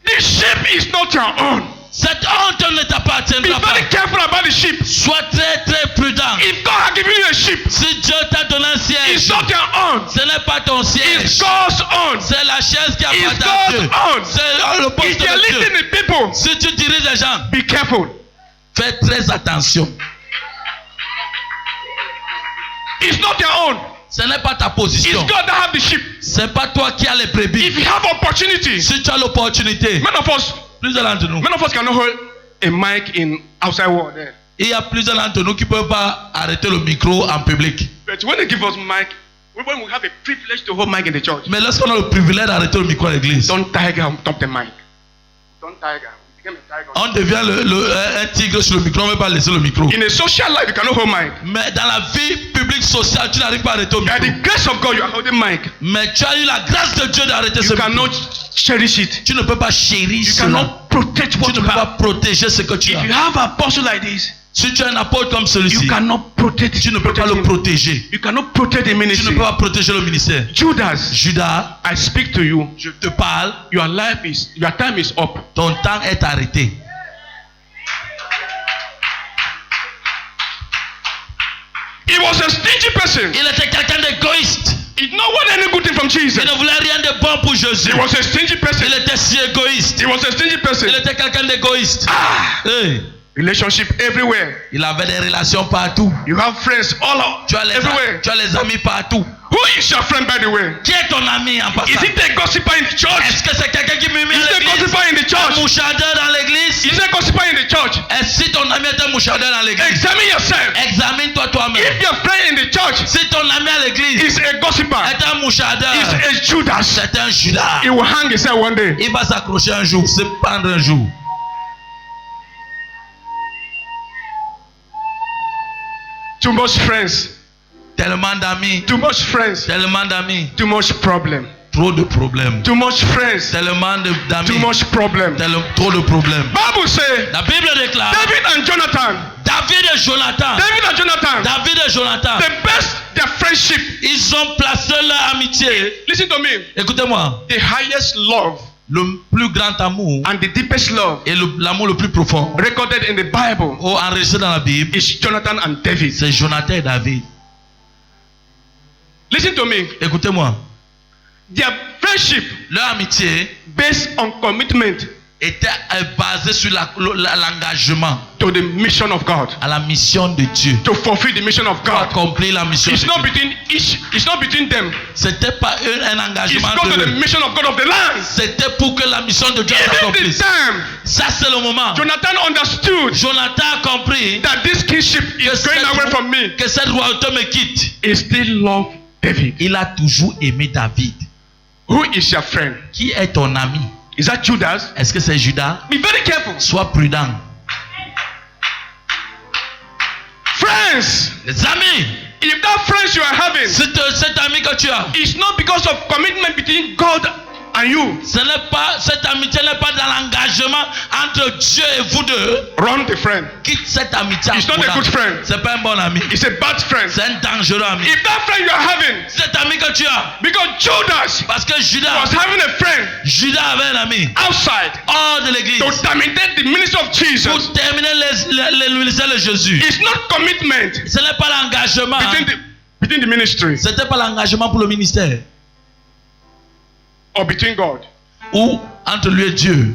The sheep is not your own. Cette honte ne Be t'appartiendra pas. very careful about the sheep. Sois très très prudent. If God has given you a sheep, Si Dieu t'a donné un it's siège, not your own. ce n'est pas ton It's siège. God's own. C'est la chaise qui It's appartient à Dieu. God's own. C'est le poste If you're de Dieu. leading the people, Si tu diriges les gens, be careful. fais très attention. It's not your own. Ce n'est pas ta It's position. God that have the sheep. C'est pas toi qui as les brebis. If you have opportunity, Si tu as l'opportunité, many of us plusieurs d'entre nous, cannot hold a mic in outside world there. il y a plusieurs d'entre nous qui ne peuvent pas arrêter le micro en public. But when they give us mic, when we have a privilege to hold mic in the church, Mais lorsqu'on a le privilège d'arrêter le micro à l'église, don't tiger on top the mic. Don't tiger. You become a tiger. on devient un tigre sur le micro, on ne veut pas laisser le micro. In a social life, you cannot hold mic. Mais dans la vie publique sociale, tu n'arrives pas à arrêter le By micro. the grace of God, you are holding mic. Mais tu as eu la grâce de Dieu d'arrêter ce You micro. cannot cherish it. Tu ne peux pas chérir You cela. cannot protect what Tu ne you peux pas have. protéger ce que tu If you as. have an apostle like this, Si tu as un apôtre comme you celui-ci, cannot protect. tu ne peux pas le him. protéger. You cannot protect the Tu ne ministry. peux pas protéger le ministère. Judas, Judas, I speak to you. je te parle, Your time is up. ton temps est arrêté. He was a stingy person. Il était quelqu'un d'égoïste. He did not want any good thing from Jesus. Il ne voulait rien de bon pour Jésus. He was a stingy person. Il était si égoïste. He was a stingy person. Il était quelqu'un d'égoïste. Ah, Hey, relationship everywhere. il avait des relations partout. You have friends all out, everywhere. Tu as les amis partout. Who is your friend, by the way? Qui est ton ami en passant? Is it a gossiper in the church? Est-ce que c'est quelqu'un qui murmure Is à it a l'église? gossiper in the Un church? mouchardeur dans l'église? Is it a gossiper in the church? Est-ce que ton ami est un mouchardeur dans l'église? Examine yourself. Examine-toi toi-même. If your friend in the church Si ton ami à l'église is a gossiper, est un mouchardeur, is a Judas, c'est un Judas. he will hang himself one day. Il va s'accrocher un jour, se pendre un jour. Too much friends, Tellement d'amis, too much friends, tellement d'amis, too much problem, trop de problèmes. too much friends, Tellement d'amis, too much problem. trop de problèmes. Bible say La Bible déclare David and Jonathan, David et Jonathan, David et Jonathan, the best their friendship. ils ont placé leur amitié. Listen to me. Écoutez-moi, The highest love le plus grand amour and the deepest love et l'amour le plus profond recorded in the Bible enregistré dans la Bible, is Jonathan and David. c'est Jonathan et David. Listen to me. Écoutez-moi, Their friendship leur amitié based on commitment était basée sur l'engagement to the mission of God, à la mission de Dieu. to fulfill the mission of Pour God. accomplir la mission It's de not Dieu. between them. C'était pas un It's engagement because of the de mission of God of the land. C'était pour que la mission de Dieu Even the s'accomplisse. time Ça c'est le moment. Jonathan understood Jonathan a compris that this kingship is going away from me, que cette royauté me quitte. he still loved David. Il a toujours aimé David. Who is your friend? Qui est ton ami? Is that Judas? Est-ce que c'est Judas? Be very careful. Sois prudent. Friends, Les amis, if that friends you are having cet ami que tu as, is not because of commitment between God and you, cette amitié n'est pas dans l'engagement entre Dieu et vous deux. run the friend. Quitte cette amitié. It's not a good friend. C'est pas un bon ami. It's a bad friend. C'est un dangereux ami. If that friend you are having, Cet ami que tu as, because Judas parce que was Judas having a friend avait un ami outside hors de l'église to terminate the ministry of Jesus, pour terminer le ministère de Jésus. it's not commitment Ce n'est pas l'engagement. between the ministry C'était pas l'engagement pour le ministère or between God. ou entre lui et Dieu.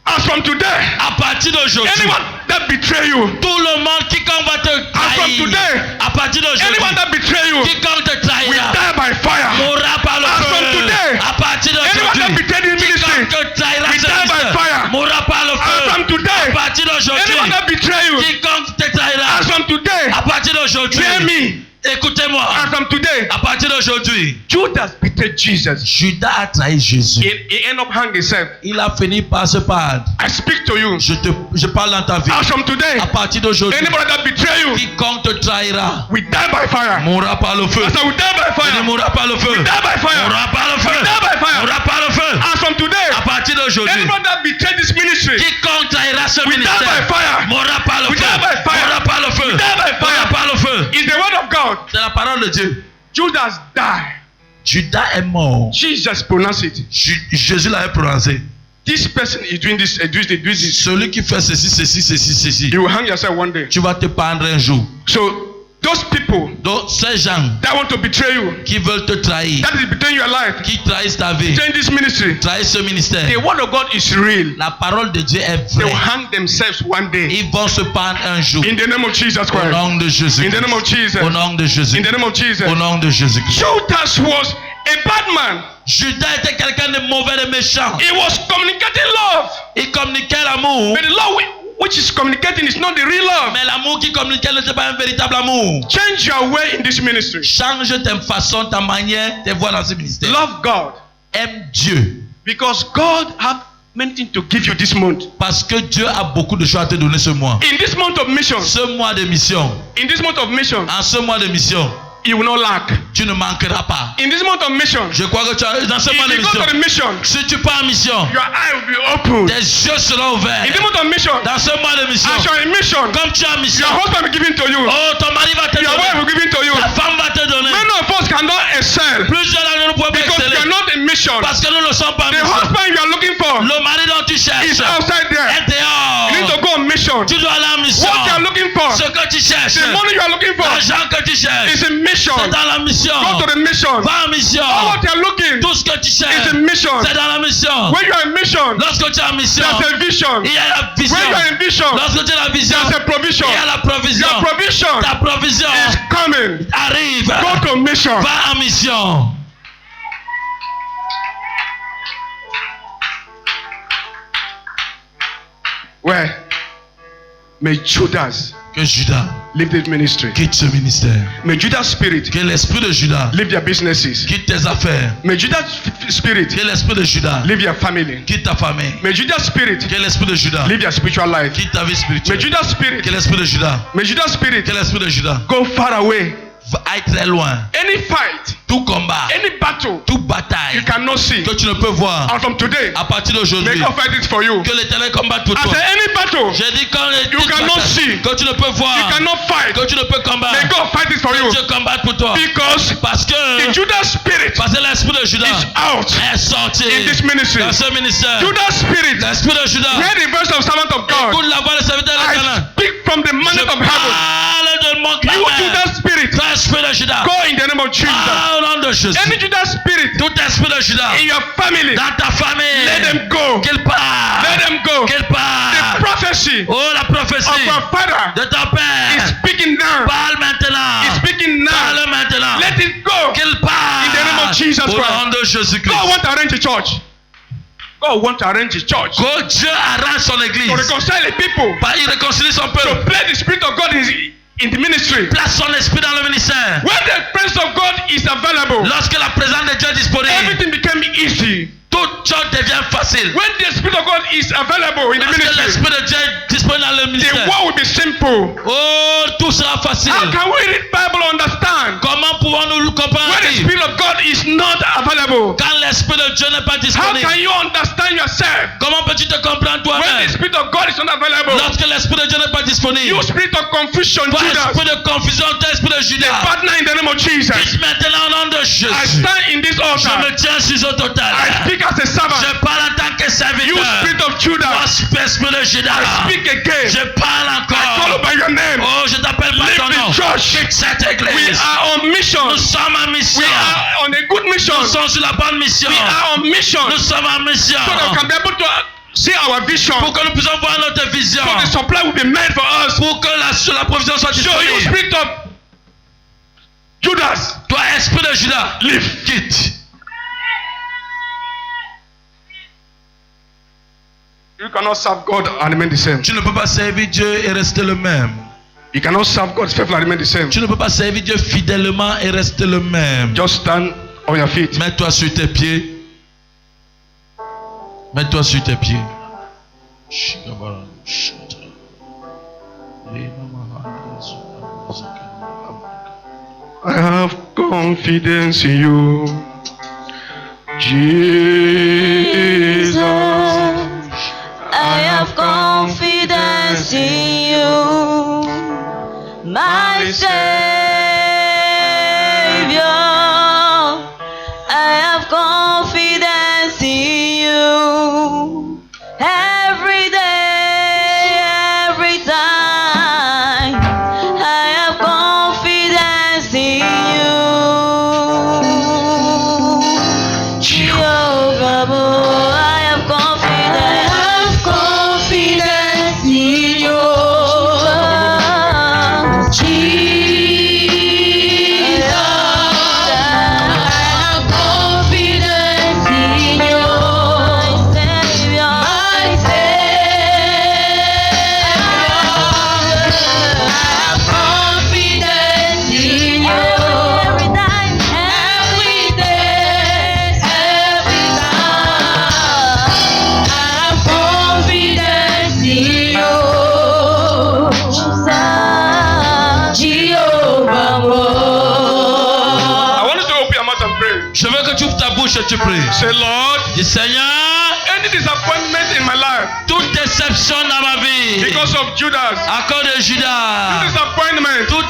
As from today, À partir d'aujourd'hui, anyone that betray you, tout le monde quiconque va te as from trahir, today, à partir d'aujourd'hui, anyone that betray you quiconque te will trahira die by fire. mourra par le As from feu. today, from today, À partir d'aujourd'hui, hear me. écoutez-moi. As from today, À partir d'aujourd'hui, Judas betrayed Jesus. Judas a trahi Jésus. He ended up hanging himself. Il a fini par se perdre. I speak to you. Je parle dans ta vie. As from today, À partir d'aujourd'hui, anybody that betray you, quiconque te trahira we die by fire. mourra par le feu. I said, we die by Il fire. mourra par le feu. We die by fire. Mourra par le We feu. die by fire. Mourra par le feu. As from today, À partir d'aujourd'hui, anybody that betrayed this ministry, quiconque trahira ce we die by ministère fire. mourra par le We feu. die by fire. Mourra par le feu. We die by fire. Mourra par le feu. It's the word of God. C'est la parole de Dieu. Judas died. Judas est mort. Jesus pronounced it. Jésus l'avait prononcé. This person is doing this, doing this. Celui qui fait ceci, ceci, ceci, ceci. You will hang yourself one day. Tu vas te pendre un jour. So those people Donc, ces gens that want to betray you, qui veulent te trahir, that is betraying your life, qui trahissent ta vie, betraying this ministry, trahissent ce ministère. the word of God is real. La parole de Dieu est They will vraie. hang themselves one day. Ils vont se pendre un jour. In the name of Jesus Au Christ. nom de Jésus. In the name of Jesus. Au nom de Jésus. In the name of Jesus. Au nom de Jésus. Judas was a bad man. Judas était quelqu'un de mauvais, de méchant. He was communicating love. Il communiquait l'amour. But the love which is communicating is not the real love. Mais l'amour qui communiquait n'était pas un véritable amour. Change your way in this ministry. Change ta façon, ta manière de voir dans ce ministère. Love God. Aime Dieu. Because God have many things to give you this month. Parce que Dieu a beaucoup de choses à te donner ce mois. In this month of mission. Ce mois de mission. In this month of mission. En ce mois de mission. You will not lack. Tu ne manqueras pas. In this month of mission. Je crois que tu as, dans ce mois de If you go to the mission. mission, Si tu pars en mission, your eye will be open. tes yeux seront ouverts. In this month of mission, Dans ce mois de mission, as you are in mission, comme tu es en mission, your husband will give it to you. oh, ton mari va te Your wife will donner. give it to you. Ta femme va te donner. Many of us cannot excel Plusieurs d'entre nous ne pouvons pas because we are exceller. not in mission. Parce que nous ne sommes pas en The mission. husband you are looking for Le mari dont tu is cherches outside there. est You need to dehors. go on mission. Tu dois aller en mission. What you are looking for, Ce que tu cherches, the money you are looking for, l'argent que tu cherches, is in mission. c'est dans la mission. Go to the mission. Va en mission. All what you are looking Tout ce que tu is cherches, in mission. c'est dans la mission. When you are in mission, Lorsque tu es en mission, there's a vision. il y a la vision. When you are in vision, Lorsque tu as la vision, there's a provision. il y a la provision. Your provision Ta provision is coming. arrive. Go to mission. Va en mission. Where? May Judas Que Judas leave this ministry. quitte ce ministère. May Judas spirit Que l'esprit de Judas leave their businesses. quitte tes affaires. May Judas spirit Que l'esprit de Judas leave your family. quitte ta famille. May Judas spirit Que l'esprit de Judas leave your spiritual life. quitte ta vie May spirituelle. Judas spirit, Que l'esprit de Judas, may Judas spirit que l'esprit de Judas go far away. aille très loin. Any fight, Tout combat, any battle toute you bataille cannot see. que tu ne peux voir And from today, à partir may d'aujourd'hui, God fight it for you. que l'Éternel combatte pour I toi. say any battle J'ai dit quand You cannot see. que tu ne peux voir, you cannot fight, que tu ne peux may combattre, God fight it for you. que Dieu combatte pour toi. Because Parce que the Judas spirit parce que l'esprit de Judas is out est sorti in this ministry. dans ce ministère. Judas spirit, L'esprit de Judas, hear the voice of servant of God. écoute la voix du serviteur de I l'Éternel. speak from the Je mandate of heaven. parle de mon You clameur. Judas spirit, Toi, esprit de Judas, go in the name of Jesus. au nom de Jésus. Any Judas spirit Tout esprit de Judas in your family, dans ta famille, let them go. qu'il part, Let them go. qu'il part. The prophecy Oh, la prophétie of our father de ton is père, speaking now. parle maintenant, Is speaking now. parle maintenant, Let it go. qu'il part. In the name of Jesus Au Christ. nom de Jésus-Christ. God want to arrange a church. God want to arrange a church Que Dieu arrange son église. to reconcile the people. Il réconcilie son To peuple. play the spirit of God in the ministry. Place son esprit dans le ministère. When the presence of God is available, Lorsque la présence de Dieu est disponible, everything became easy. toute chose devient facile. When the spirit of God is available in the Lorsque ministry, l'esprit de Dieu est disponible dans le the ministère, war will be simple. oh, tout sera facile. How can we read Bible and understand Comment pouvons-nous comprendre when the spirit of God is not available? quand l'esprit de Dieu n'est pas How disponible? can you understand yourself Comment peux-tu te comprendre when the toi-même spirit of God is not available? lorsque l'esprit de Dieu n'est pas disponible? You spirit of confusion, Toi, Judas, esprit de confusion, toi, esprit de Judas, partner in the name of Jesus. quitte maintenant au nom de I Jésus. stand in this Je altar. me tiens sur ce total. I speak as a servant. Je parle en tant que You serviteur. spirit of Toi, Judas, esprit de Judas, I speak again. je parle I call encore. by your name. Oh, je t'appelle par Leave ton nom. the church. Quitte cette We église. are on mission. Nous sommes en mission. We are on a good mission. Nous sommes sur la bonne mission. We are on mission. Nous sommes en mission. So that we can be able to see our vision. Pour que nous puissions voir notre vision. So the supply will be made for us. Pour que la provision soit So you disponible. spirit of Judas, Toi, esprit de Judas, leave. quitte. You cannot serve God and remain the same. Tu ne peux pas servir Dieu et rester le même. You cannot serve God faithfully and remain the same. Tu ne peux pas servir Dieu fidèlement et rester le même. Just stand on your feet. Mets-toi sur tes pieds. Mets-toi sur tes pieds. I have confidence in you, Jesus. I have confidence in you, my Savior. I have confidence in you every day, every time. I have confidence in you, Jehovah. I have confidence in you, Jesus. I have confidence in you, my Savior, my Savior. I have confidence in you every time, every day, every time. I have confidence in you, Jehovah. I want you to open your mouth and pray. Je veux que tu ouvres ta bouche et tu pries. Say, Lord, Dis Seigneur, any disappointment in my life toute déception dans ma vie, because of Judas, à cause de Judas, disappointment, tout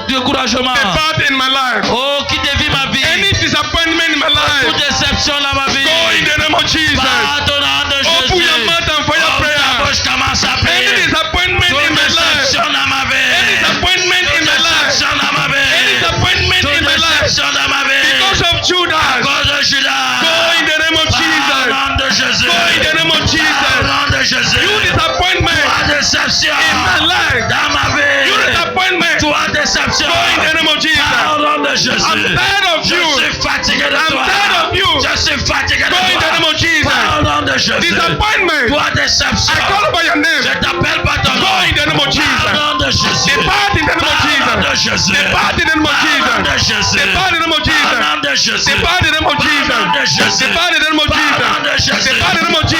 découragement, depart in my life. oh, qui dévie ma vie, Any disappointment in my toute life, déception dans ma vie, go in the name of Jesus. par ton nom de Open Jésus, your mouth and fire ouvre ta prayer. bouche, commence à Any prier. disappointment Toute in my life, déception dans ma vie, any disappointment in my life, déception dans ma any vie, disappointment toute in my life, déception dans ma vie, because of à Judas, cause de Judas, go in the name of par Jesus. nom de Jésus, Go in the name of par Jesus. nom de Jésus, You disappointment toi déception in my life, dans ma you vie, disappointment, toi déception go in the name of par Jesus. nom de Jésus. I'm tired of Je you. suis fatigué de I'm toi. tired of you. Je suis fatigué de Go in the name toi. of Jesus. Par nom de Jésus. Disappointment, Toi déception. I call by your Je name. t'appelle par ton Go nom. in the name of Par Jesus. nom de Jésus. Depart in the name of Par nom de Jesus. Jésus. Depart in the name of Par nom de Jesus. Jésus. Depart in the name of Par Jesus. nom de Jésus. Depart in the name of Par nom de Jesus. Jésus. Depart in the name of Par nom de Jesus. Jésus. Depart in the name of Par nom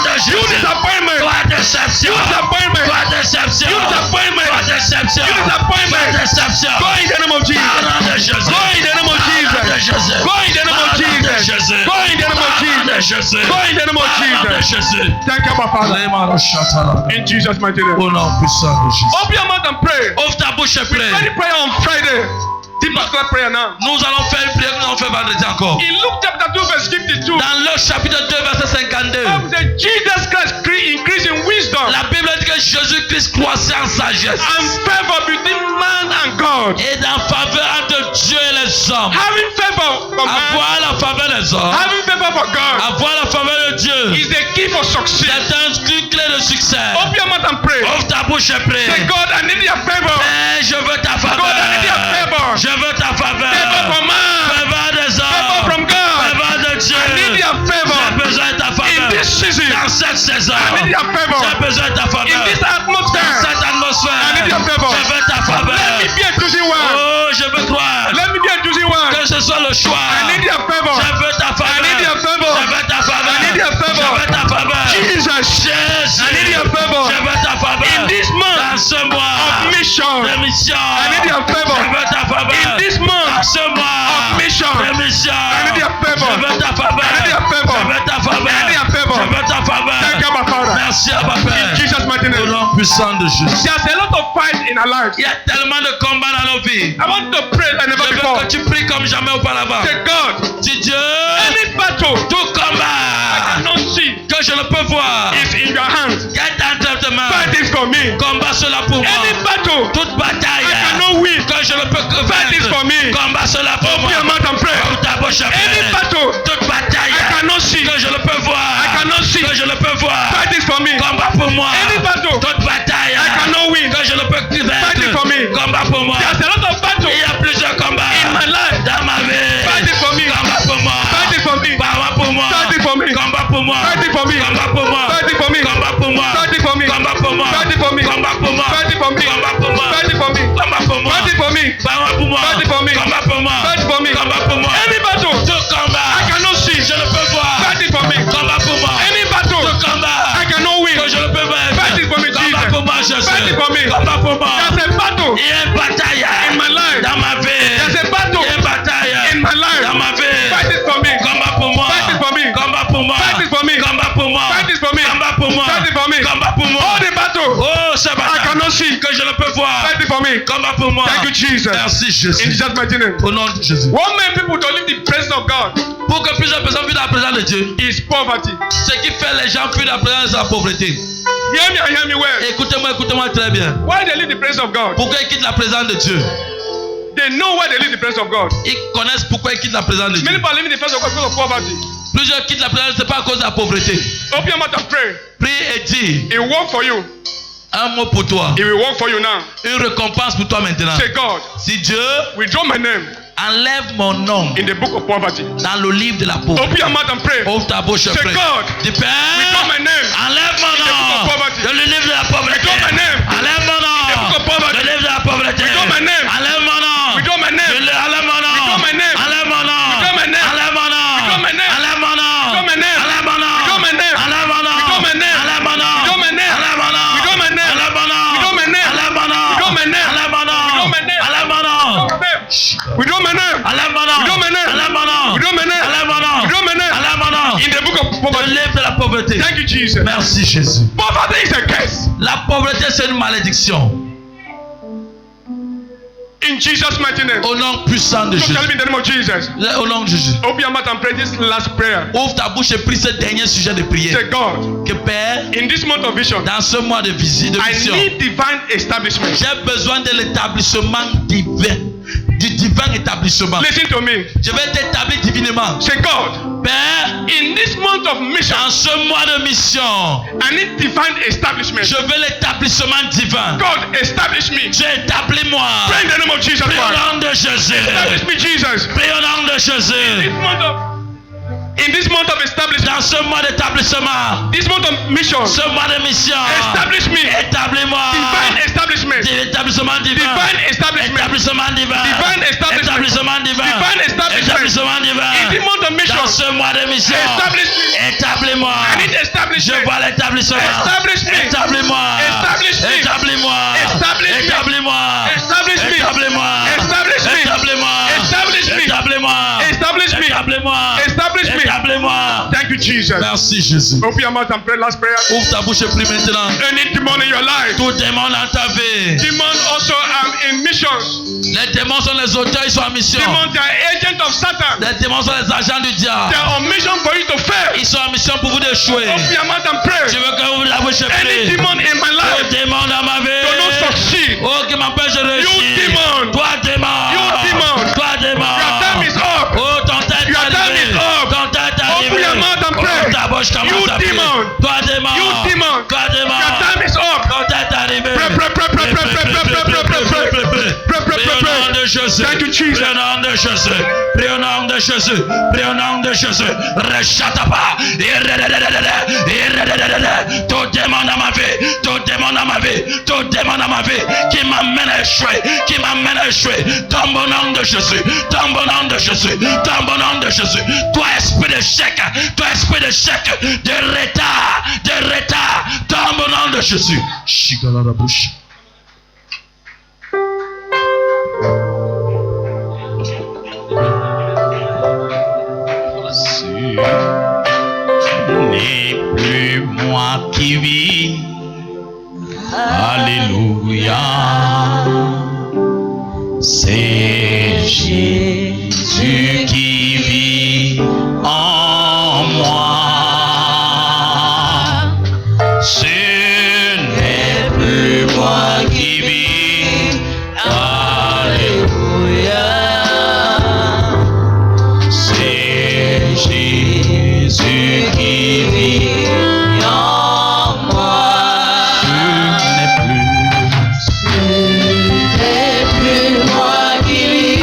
de Jesus. You Jésus. disappointment. Toi déception. You disappointment. Toi déception. You disappointment. Toi déception. You disappointment. Toi déception. Go in the name of Par Jesus. nom de Jésus. Go in the name of Par nom de Jesus. Jésus. Go in the name of Par nom de Jesus. Jésus. Go in the name of Par nom de Jesus. Jésus. Go in the name of Par nom de Jesus. Jésus. Thank you, my Father. In Jesus' mighty name. Au nom puissant de Jésus. Open your mouth and pray. Ouvre ta bouche et We pray prie. the prayer on Friday. This particular prayer now. Nous allons faire une prière que nous allons faire vendredi encore. In Luke chapter 2 verse 52. Dans Luc chapitre 2 verset 52. Bible says Jesus Christ increased in wisdom La Bible dit que Jésus-Christ croissait en sagesse and favor between man and God. et dans faveur entre Dieu et les hommes. Having favor for man, Avoir la faveur des hommes, having favor for God avoir la faveur de Dieu, is the key for success. c'est une clé de succès. Open your mouth and pray. Ouvre ta bouche et prie. Say, God, I need your favor. Mais je veux ta faveur. God, I need your favor. Je veux ta faveur. Favor from man. Faveur des Favor hommes. from God. Faveur de Dieu. I need your J'ai favor. besoin de ta In faveur. this season, Dans cette saison, I need your favor. j'ai besoin de ta faveur. In this Dans atmosphere, cette atmosphère, I need your favor. je veux ta faveur. Let me be a choosing one. Oh, je veux croire Let me be a choosing one. que ce soit le choix. I need your favor. Je veux ta faveur. I need your favor. Je veux ta faveur. I need your favor. Je veux ta faveur. Jesus, Jésus, I need your favor. je veux ta faveur. In this month Dans ce mois of mission, de mission, I need your favor. je veux ta faveur. In this Dans month ce mois of mission, de mission, I need your favor. je veux ta faveur. I need your favor. Je veux ta faveur. I need your favor. Je veux ta faveur. Thank you, my Father. Merci à ma Père. In Jesus' mighty Au name. nom puissant de Jésus. There's a lot of fight in our lives. Il y a tellement de combats dans nos vies. I want to pray like never Je veux before. que tu pries comme jamais auparavant. Say, God, Dis Dieu, any battle tout combat I cannot see que je ne peux voir, is in your hands. get entre tes mains. Fight this for me. Combat cela pour moi. Any battle Toute bataille I cannot win. que je ne peux que Fight this for me. combat cela pour moi. Open your mouth and pray. Ouvre ta bouche et Any prie. battle Toute bataille I cannot see. que je ne peux voir, I cannot see. que je ne peux voir, Fight this for me. combat pour moi. Any battle Toute bataille I cannot win. que je ne peux que Fight it for me. combat pour moi. There's a lot of battle Il y a plusieurs combats in my life. dans ma vie. Fight it for me. Combat pour moi. Fight it for me. Combat pour moi. Fight it for me. Combat pour moi. Fight it for me. Combat pour moi. Fight it for me. Combat pour moi. Fight it for me. Combat pour moi. Fight it for me. Combat pour moi. Fight it for me. Combat pour moi. Combat pour moi. Fight it for me. Combat pour moi. Fight it for me. Combat pour moi. Any battle Tout combat. I cannot see. Je ne peux voir. Fight it for me. Combat pour moi. Any battle Tout combat. I cannot win. Que je ne peux pas. Fight it for me, Combat Jesus. pour moi, Jésus. Fight it for me. Combat pour moi. There's a battle Il y a une bataille in my life. dans ma vie. There's a Il y battle a une bataille in my life. dans ma vie. Fight it for me. Combat pour moi. Fight it for me. Combat pour moi. Fight it for me. Combat pour moi. Fight it for me. Combat pour moi. Fight it for me. Combat pour moi. All the battle Oh, ce I bataille cannot see. que je ne peux voir. Fight it for me. Combat pour moi. Thank you, Jesus. Merci In Jésus. Jesus' mighty name. Au nom de Jésus. What made people to leave the presence of God Pour que plusieurs personnes fuient dans la présence de Dieu, is poverty. ce qui fait les gens fuir dans la présence de la pauvreté. Hear me and hear me well. Écoutez-moi très bien. Why they leave the presence of God? Pourquoi ils quittent la présence de Dieu? They know why they leave the presence of God. Ils connaissent pourquoi ils quittent la présence de Dieu. Many people are leaving the presence of God because of poverty. Plusieurs quittent la présence, c'est pas à cause de la pauvreté. Open your mouth and pray. Prie et dis It will work for you. un mot pour toi. It will work for you now. Une récompense pour toi maintenant. Say, God, Si Dieu withdraw my name enlève mon nom in the book of poverty. dans le livre de la Open pauvreté. your mouth and pray. Ouvre ta bouche et Say, prie. God, Dis withdraw Père, my name enlève mon in the book of nom poverty. dans le livre de la pauvreté. Withdraw my name Enlève mon in the book nom of poverty. dans le livre de la pauvreté. Withdraw my name. Enlève mon nom. Withdraw my name. Enlève mon nom. Withdraw my name. Enlève mon nom. Withdraw my name. Enlève mon nom. Withdraw my name. Enlève mon nom. Withdraw my name. Enlève mon nom. Withdraw my name. Enlève mon nom. Withdraw my name. Enlève mon nom. Withdraw my name. Enlève mon nom. Withdraw my name. Enlève mon nom. Withdraw my name. Enlève mon nom. Withdraw my name. Enlève mon nom. Withdraw my name. Enlève mon nom. Withdraw my name. Enlève mon nom. Withdraw my name. Enlève mon nom. Withdraw my name. Enlève mon nom. Withdraw my name. Enlève mon nom. In the book of Le poverty. livre de la pauvreté. Thank you, Jesus. Merci Jésus. Poverty is a curse. La pauvreté c'est une malédiction. In Jesus' mighty name. Au nom puissant de So Jésus. tell me in the name of Jesus. Au nom de Jésus. Open your mouth and pray this last prayer. Ouvre ta bouche et prie ce dernier sujet de prière. Say, God, Que Père, in this month of vision, dans ce mois de visite, de I mission, need divine establishment. j'ai besoin de l'établissement divin. Du divin établissement. Listen to me. Je vais t'établir divinement. Say, God, Père, in this month of mission, dans ce mois de mission, I need divine establishment. je veux l'établissement divin. God, establish me. Dieu, établis-moi. Pray in the name of Jesus Prie au Christ. nom de Jésus. Establish me, Jesus. Prie au nom de Jésus. In this month of establishment, Dans ce mois d'établissement, this month of mission, ce mois de mission, establish me. établis-moi. Divine establishment. Établissement divin. Divine establishment. Établissement divin. Divine establishment. Établissement divin. Divine establishment. Établissement divin. In this month of mission, Dans ce mois de mission, establish me. établis-moi. I need Je establishment. vois l'établissement. Establish me. Établis-moi. Establish me. Établis-moi. Establish me. Établis-moi. Establish me. Établis-moi. Establish me. Établis-moi. Establish me. Établis-moi. Establish me. Établis-moi. Establish me. Établis-moi. Thank you, Jesus. Merci Jésus. Open your mouth and pray last prayer. Ouvre ta bouche et prie maintenant. Any demon in your life. Tout démon dans ta vie. Demon also in missions. Les démons sont les auteurs, ils sont en mission. Demon, they are agents of Satan. Les démons sont les agents du They diable. are on mission for you to fail. Ils sont en mission pour vous d'échouer. Open your mouth and Je pray. veux que vous la bouche et Any prie. demon in my Tout life démon dans ma do vie. not succeed. Oh, qui m'empêche de réussir. You demon. Toi démon. You demon. Toi démon. Your time is up. Oh, ton temps est Your time arrivé. is up. Ton temps est arrivé. Open your mouth and pray. Oh, ta bouche commence You à prier. demon. Toi démon. You demon. Toi démon. Your time is up. Ton temps est arrivé. Pray, pray, pray, pray, pray, pray, pray, pray, pray, pray, pray. Pray, pray, Prie pray, au nom pray. de Jésus. Thank you, Jesus. Prie au nom de Jésus. Prie au nom de Jésus. Prie au nom de Jésus. Rechatapa. Tout démon dans ma vie. Tout démon dans ma vie. Tout démon dans ma vie. Qui m'amène à échouer. Qui m'amène à échouer. Tombe au nom de Jésus. Tombe au nom de Jésus. Tombe au nom de Jésus. Toi, esprit d'échec. Toi, esprit d'échec. De retard. De retard. Tombe au nom de Jésus. Chigala la bouche. Ce n'est plus moi qui vis. Alléluia. C'est Jésus qui vit en moi. Ce n'est plus moi qui vis. Alléluia. C'est Jésus qui vit en moi. Ce n'est plus moi qui vis.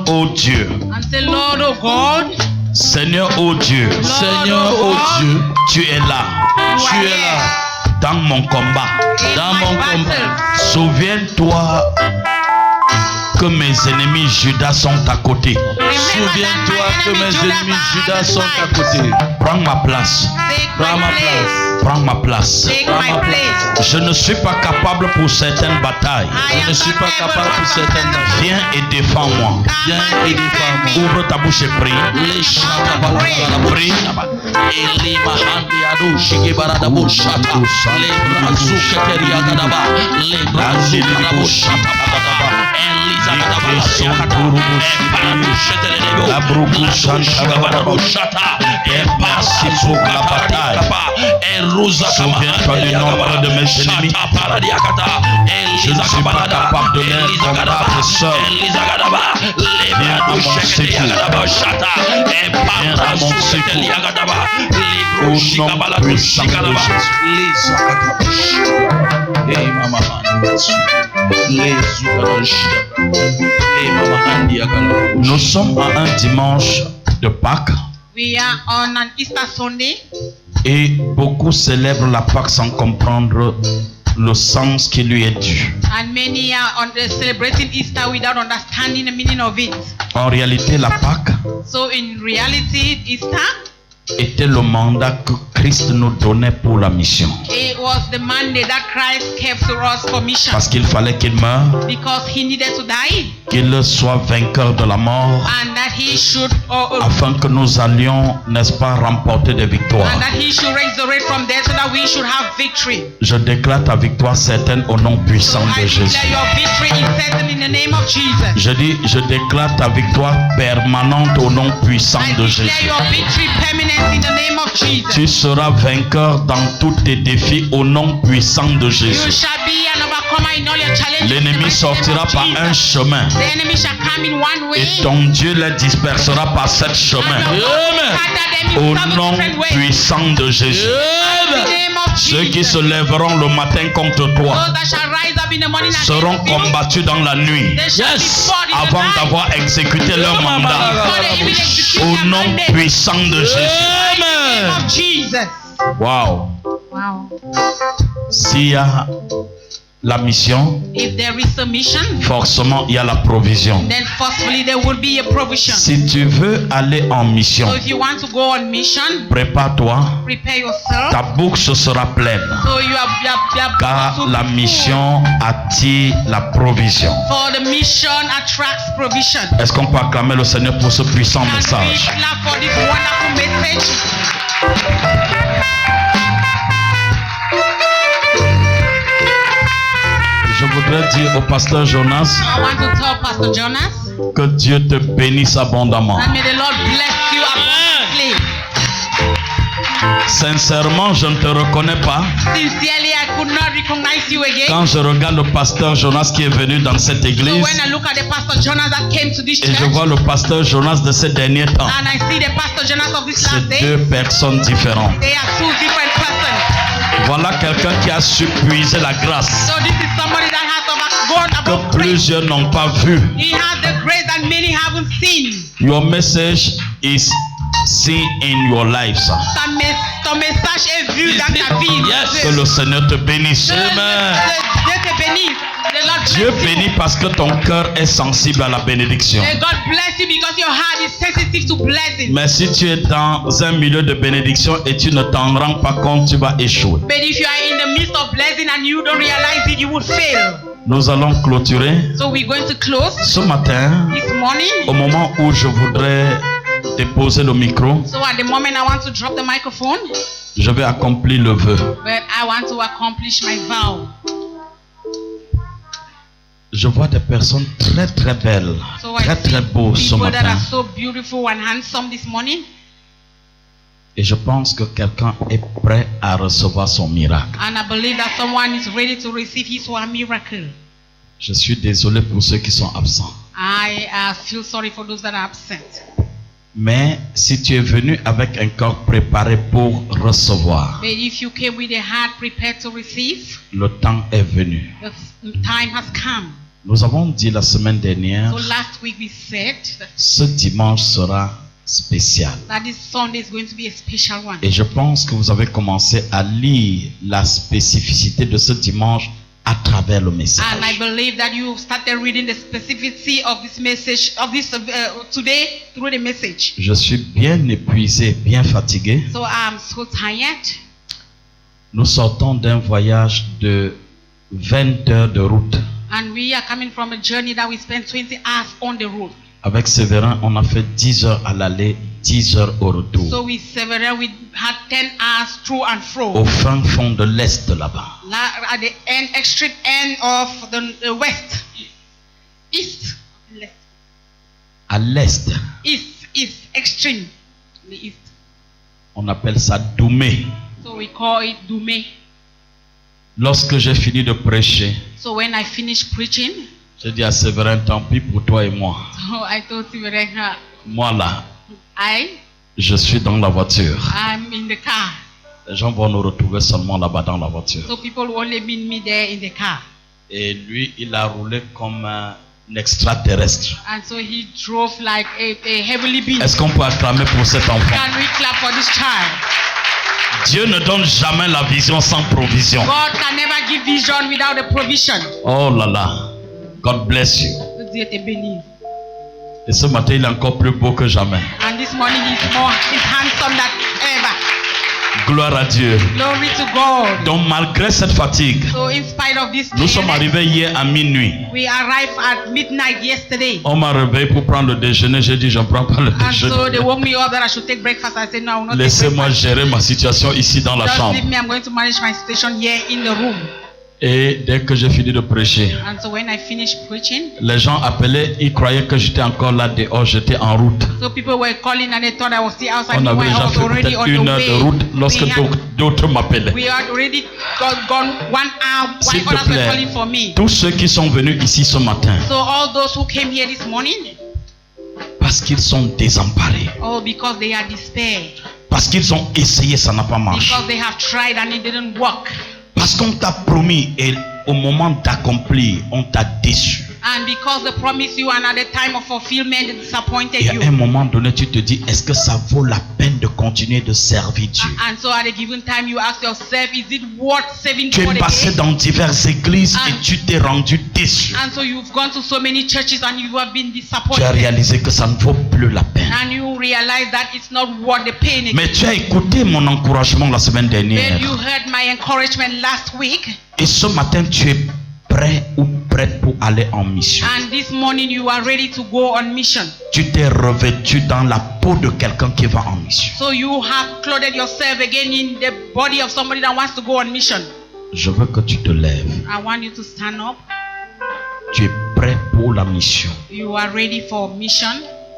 ô Dieu. And say, Lord, oh God. Seigneur, ô Dieu. Lord, Seigneur, ô Dieu. Tu es là. Tu es là. Dans mon combat. Dans mon combat. Souviens-toi que mes ennemis Judas sont à côté. Souviens-toi que mes ennemis Judas sont à côté. Prends ma place. Prends ma place. Prends ma place. Je ne suis pas capable pour certaines batailles. Je ne suis pas capable pour certaines batailles. Viens et défends-moi. Viens et défends-moi. Ouvre ta bouche et prie. Prie. Souviens-toi du nombre de mes ennemis. Je ne suis pas capable de les combattre seul. Viens à mon secours. Viens à mon secours. Au nom puissant de Jésus. Nous sommes à un dimanche de Pâques. We are on an Easter Sunday. Et beaucoup célèbrent la Pâque sans comprendre le sens qui lui est dû. And many are celebrating Easter without understanding the meaning of it. En réalité, la Pâque So in reality, Easter était le mandat que Christ nous donnait pour la mission. It was the mandate that Christ gave to us for mission. Parce qu'il fallait qu'il meure, Because he needed to die. qu'il soit vainqueur de la mort, And that he should afin que nous allions, n'est-ce pas, remporter des victoires. and that he should resurrect from death so that we should have victory. Je déclare ta victoire certaine au nom puissant I de Jésus. declare your victory is certain in the name of Jesus. Je dis, je déclare ta victoire permanente au nom puissant I de declare Jésus. your victory permanent in the name of Jesus. Tu seras vainqueur dans tous tes défis au nom puissant de You Jésus. shall be an overcomer in all your challenges. L'ennemi sortira par un chemin The enemy shall come in one way. et ton Dieu les dispersera par sept chemins. Au nom puissant de Jésus. Ceux qui se lèveront le matin contre toi seront combattus dans la nuit avant d'avoir exécuté leur mandat. Au nom puissant de Jésus. Wow. S'il y a la mission, If there is a mission, forcément il y a la provision. then forcefully there will be a provision. Si tu veux aller en mission, So if you want to go on mission, prépare-toi, prepare yourself. ta bourse sera pleine. So you are Car la mission attire la provision. For the mission attracts provision. Est-ce qu'on peut acclamer le Seigneur pour ce puissant And we message? clap for this wonderful message. Je voudrais dire au pasteur Jonas I want to tell Pastor Jonas, que Dieu te bénisse abondamment. and may the Lord bless you abundantly. Sincèrement, je ne te reconnais pas. Sincerely, I could not recognize you again. Quand je regarde le pasteur Jonas qui est venu dans cette So église when I look at the Pastor Jonas that came to this et je church, vois le pasteur Jonas de ces derniers temps, and I see the Pastor Jonas of this last c'est day, deux personnes différentes. they are two different persons. Voilà quelqu'un qui a su puiser la grâce So this is somebody that has gone que above grace. plusieurs n'ont pas vu. He has the grace that many haven't seen. Your message is seen in your life, sir. Ton message est vu dans ta vie. Que le Seigneur te bénisse. Dieu te bénisse. The Lord bless Dieu you. bénit parce que ton cœur est sensible à la bénédiction. May God bless you because your heart is sensitive to blessing. Mais si tu es dans un milieu de bénédiction et tu ne t'en rends pas compte, tu vas échouer. But if you are in the midst of blessing and you don't realize it, you will fail. Nous allons clôturer So we're going to close ce matin. this morning. Au moment où je voudrais déposer le micro, So at the moment I want to drop the microphone, je vais accomplir le vœu. but I want to accomplish my vow. Je vois des personnes très très belles, So I très très beaux ce people that matin. are so beautiful and handsome this morning. Et je pense que quelqu'un est prêt à recevoir son miracle. And I believe that someone is ready to receive his or her miracle. Je suis désolé pour ceux qui sont absents. I feel sorry for those that are absent. Mais si tu es venu avec un corps préparé pour recevoir, But if you came with a heart prepared to receive, le temps est venu. the time has come. Nous avons dit la semaine dernière, So last week we said ce dimanche sera spécial. that this Sunday is going to be a special one. Et je pense que vous avez commencé à lire la spécificité de ce dimanche à travers le message. And I believe that you started reading the specificity of this message, of this today through the message. Je suis bien épuisé, bien fatigué. So I'm so tired. Nous sortons d'un voyage de 20 heures de route. And we are coming from a journey that we spent 20 hours on the road. Avec Séverin, on a fait 10 heures à l'aller, 10 heures au retour. So with Severin, we had 10 hours through and fro. Au fin fond de l'Est là-bas. At the end, extreme end of the west. East. À l'Est. East, extreme. The east. On appelle ça Doumé. So we call it Doumé. Lorsque j'ai fini de prêcher, So when I finished preaching, j'ai dit à Séverin, tant pis pour toi et moi. so I told Severin, Moi là, I'm je suis dans la voiture. in the car. Les gens vont nous retrouver seulement là-bas dans la voiture. So people will only meet me there in the car. Et lui, il a roulé comme un extraterrestre. And so he drove like a heavenly being. Est-ce qu'on peut acclamer pour cet enfant? Can we clap for this child? Dieu ne donne jamais la vision sans provision. God can never give vision without a provision. Oh là là. God bless you. Dieu te bénisse. Et ce matin, il est encore plus beau que jamais. And this morning he's handsome than ever. Gloire à Dieu. Glory to God. Donc malgré cette fatigue, So in spite of this, nous sommes arrivés hier à minuit. we arrived at midnight yesterday. On m'a réveillé pour prendre le déjeuner. J'ai dit, je ne prends pas le And so they déjeuner. woke me up that I should take breakfast. I said, no, I will not take Laissez-moi breakfast. gérer ma situation ici dans la Just chambre. leave me. I'm going to manage my situation here in the room. Et dès que j'ai fini de prêcher, And so when I finished preaching, les gens appelaient, ils croyaient que j'étais encore là dehors, j'étais en route. so people were calling and they thought I was still outside. On avait Meanwhile, I déjà was fait already peut-être on une the heure de way. route lorsque d'autres m'appelaient. We had already gone 1 hour. S'il Why te others were calling plaît, for me? tous ceux qui sont venus ici ce matin, So all those who came here this morning, parce qu'ils sont désemparés, oh, because they are despair, parce qu'ils ont essayé, ça n'a pas marché. because they have tried and it didn't work, Parce qu'on t'a promis et au moment d'accomplir, on t'a déçu. and because they promised you and at the time of fulfillment they disappointed Et à you. un moment donné, tu te dis, est-ce que ça vaut la peine de continuer de servir Dieu? And so at a given time you ask yourself, is it worth saving Tu for es the passé day? dans diverses églises et tu t'es rendu déçu. And so you've gone to so many churches and you have been Tu as disappointed. réalisé que ça ne vaut plus la peine. And you realize that it's not worth the pain again. Mais tu as écouté mon encouragement la semaine dernière. When you heard my encouragement last week, Et ce matin, tu es prêt ou prête pour aller en mission. and this morning you are ready to go on mission. Tu t'es revêtu dans la peau de quelqu'un qui va en mission. So you have clothed yourself again in the body of somebody that wants to go on mission. Je veux que tu te lèves. I want you to stand up. Tu es prêt pour la mission. You are ready for mission.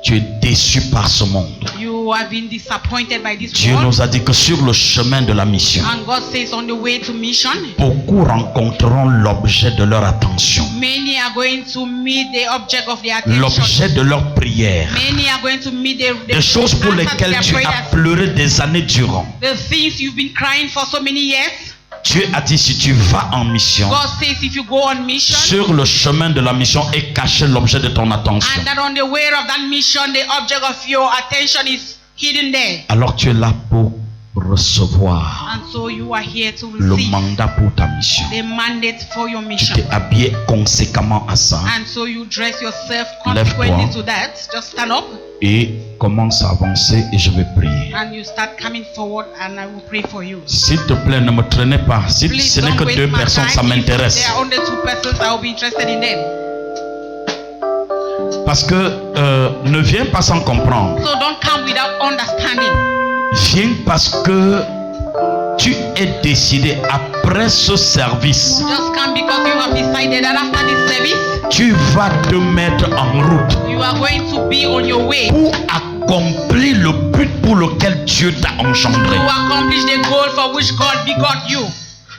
Tu es déçu par ce monde. You have been disappointed by this Dieu world. nous a dit que sur le chemin de la mission, And God says on the way to mission, beaucoup rencontreront l'objet de leur attention, many are going to meet the object of their attention. l'objet de leur prière, Many are going to meet the des choses pour answers to lesquelles their tu as prayers. pleuré des années durant. The things you've been crying for so many years. Dieu a dit, si tu vas en mission, God says if you go on mission, sur le chemin de la mission est caché l'objet de ton attention. and that on the way of that mission, the object of your attention is hidden there. Alors tu es là pour recevoir And so you are here to le receive mandat pour ta mission. the mandate for your Tu mission. t'es habillé conséquemment à ça And so you dress yourself Lève-toi. consequently to that. Just stand up et commence à avancer et je vais prier. and you start coming forward and I will pray for you. S'il te plaît, ne me traînez pas. Si Please ce n'est don't que waste deux my personnes, ça time. If m'intéresse. there are only 2 persons, I will be interested in them. Parce que ne viens pas sans comprendre. So don't come without understanding. Viens parce que tu es décidé après ce service, Just come because you have decided that after this service, tu vas te mettre en route you are going to be on your way pour accomplir le but pour lequel Dieu t'a engendré. to accomplish the goal for which God begot you.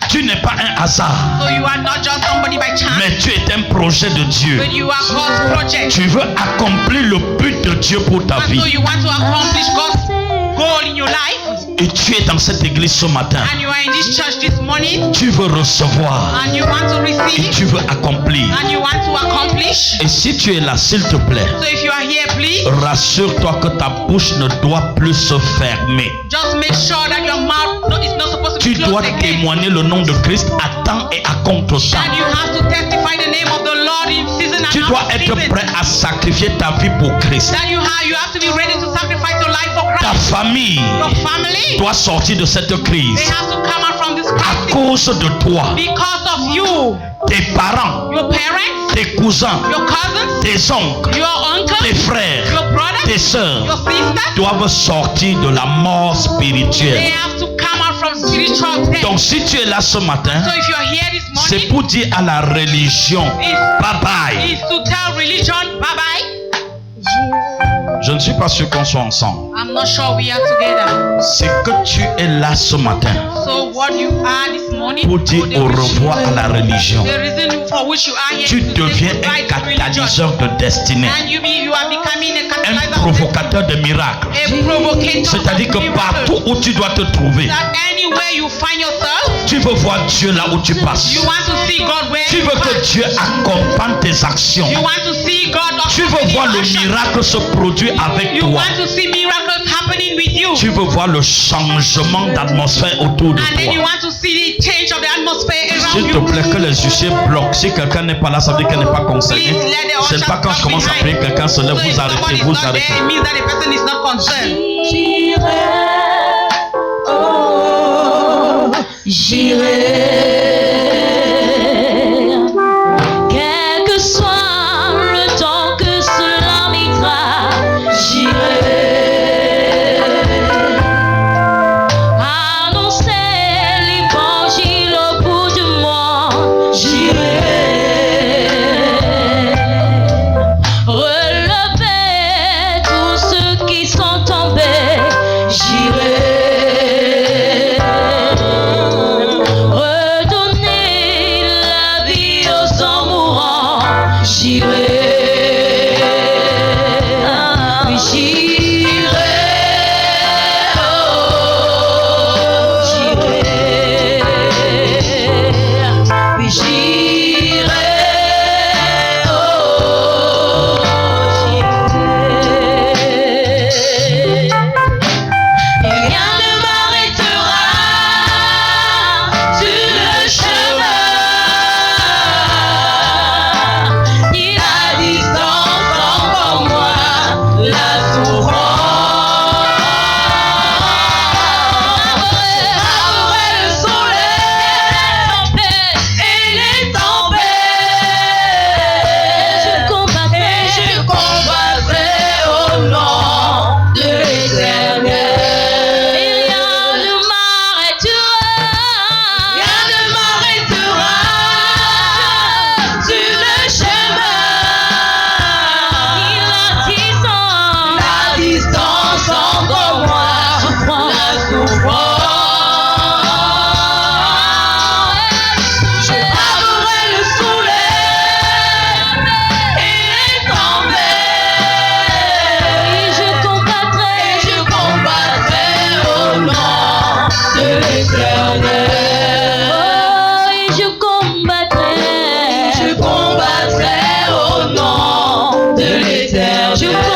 Tu n'es pas un hasard, So you are not just somebody by chance, mais tu es un projet de Dieu. but you are God's project. Tu veux accomplir le but de Dieu pour ta And so vie. you want to accomplish God's goal in your life. et tu es dans cette église ce matin, and you are in this church this morning, tu veux recevoir and you want to et receive, tu veux accomplir. and you want to accomplish. Et si tu es là, s'il te plaît, So if you are here, please, rassure-toi que ta bouche ne doit plus se fermer. just make sure that your mouth is not supposed to Tu be dois closed again. témoigner le nom de Christ à temps et à contre-temps. And you have to testify the name of the Lord in season and Tu out dois of être season. prêt à sacrifier ta vie pour Christ. That you have to be ready to sacrifice your life for Ta Christ. famille Your family, doit sortir de cette they crise have to come out from this à crisis cause de toi. because of you, Tes parents, your parents, tes cousins, your cousins, tes oncles, your tes uncles, frères, your brothers, tes sœurs your sisters. doivent sortir de la mort They spirituelle. have to come out from spiritual death. Donc si tu es là ce matin, So if you are here this c'est morning, pour dire à la religion, bye bye. is to tell religion bye bye. Je ne suis pas sûr qu'on soit ensemble. I'm not sure we are together. C'est que tu es là ce matin So what you are this morning, pour dire au revoir à la religion. the reason for which you are here Tu is to say deviens goodbye un to religion. catalyseur de destinée, And you are becoming a un catalyzer of provocateur de miracles. a provocator C'est-à-dire of que miracles. partout où tu dois te trouver, That anywhere you find yourself, tu veux voir Dieu là où tu passes. you want to see God where Tu you veux que pass. Dieu accompagne tes actions. You want to see God Tu veux accompanying voir le your action. miracle se produire avec You toi. want to see miracles happening with you. Tu veux voir le changement d'atmosphère autour de And then you toi. want to see the change of the atmosphere S'il around te you. plaît, que les huissiers bloquent. Si quelqu'un n'est pas là, ça veut dire qu'elle n'est pas concerné. Please let the C'est ushers pas quand je come commence à prier, behind. quelqu'un se lève, So if vous someone arrêtez, is vous not there, arrêtez. it means that the person is not concerned. J'irai, quel que soit le temps que cela mettra, j'irai annoncer l'évangile au bout du monde, j'irai relever tous ceux qui sont tombés, j'irai redonner la vie aux hommes mourants, j'irai, oui, j'irai, oh, j'irai, oui, j'irai, oh, j'irai. Rien ne m'arrêtera sur le chemin, ni la distance encore moins la souffrance. Après le soleil et les tempêtes, je combattrai au nom de l'Éternel. Et rien ne m'arrêtera sur le chemin, ni la distance encore moins la souffrance. Je braverai le soleil et les tempêtes, et je combattrai au nom de l'Éternel. Oh, et je combattrai au nom de l'Éternel.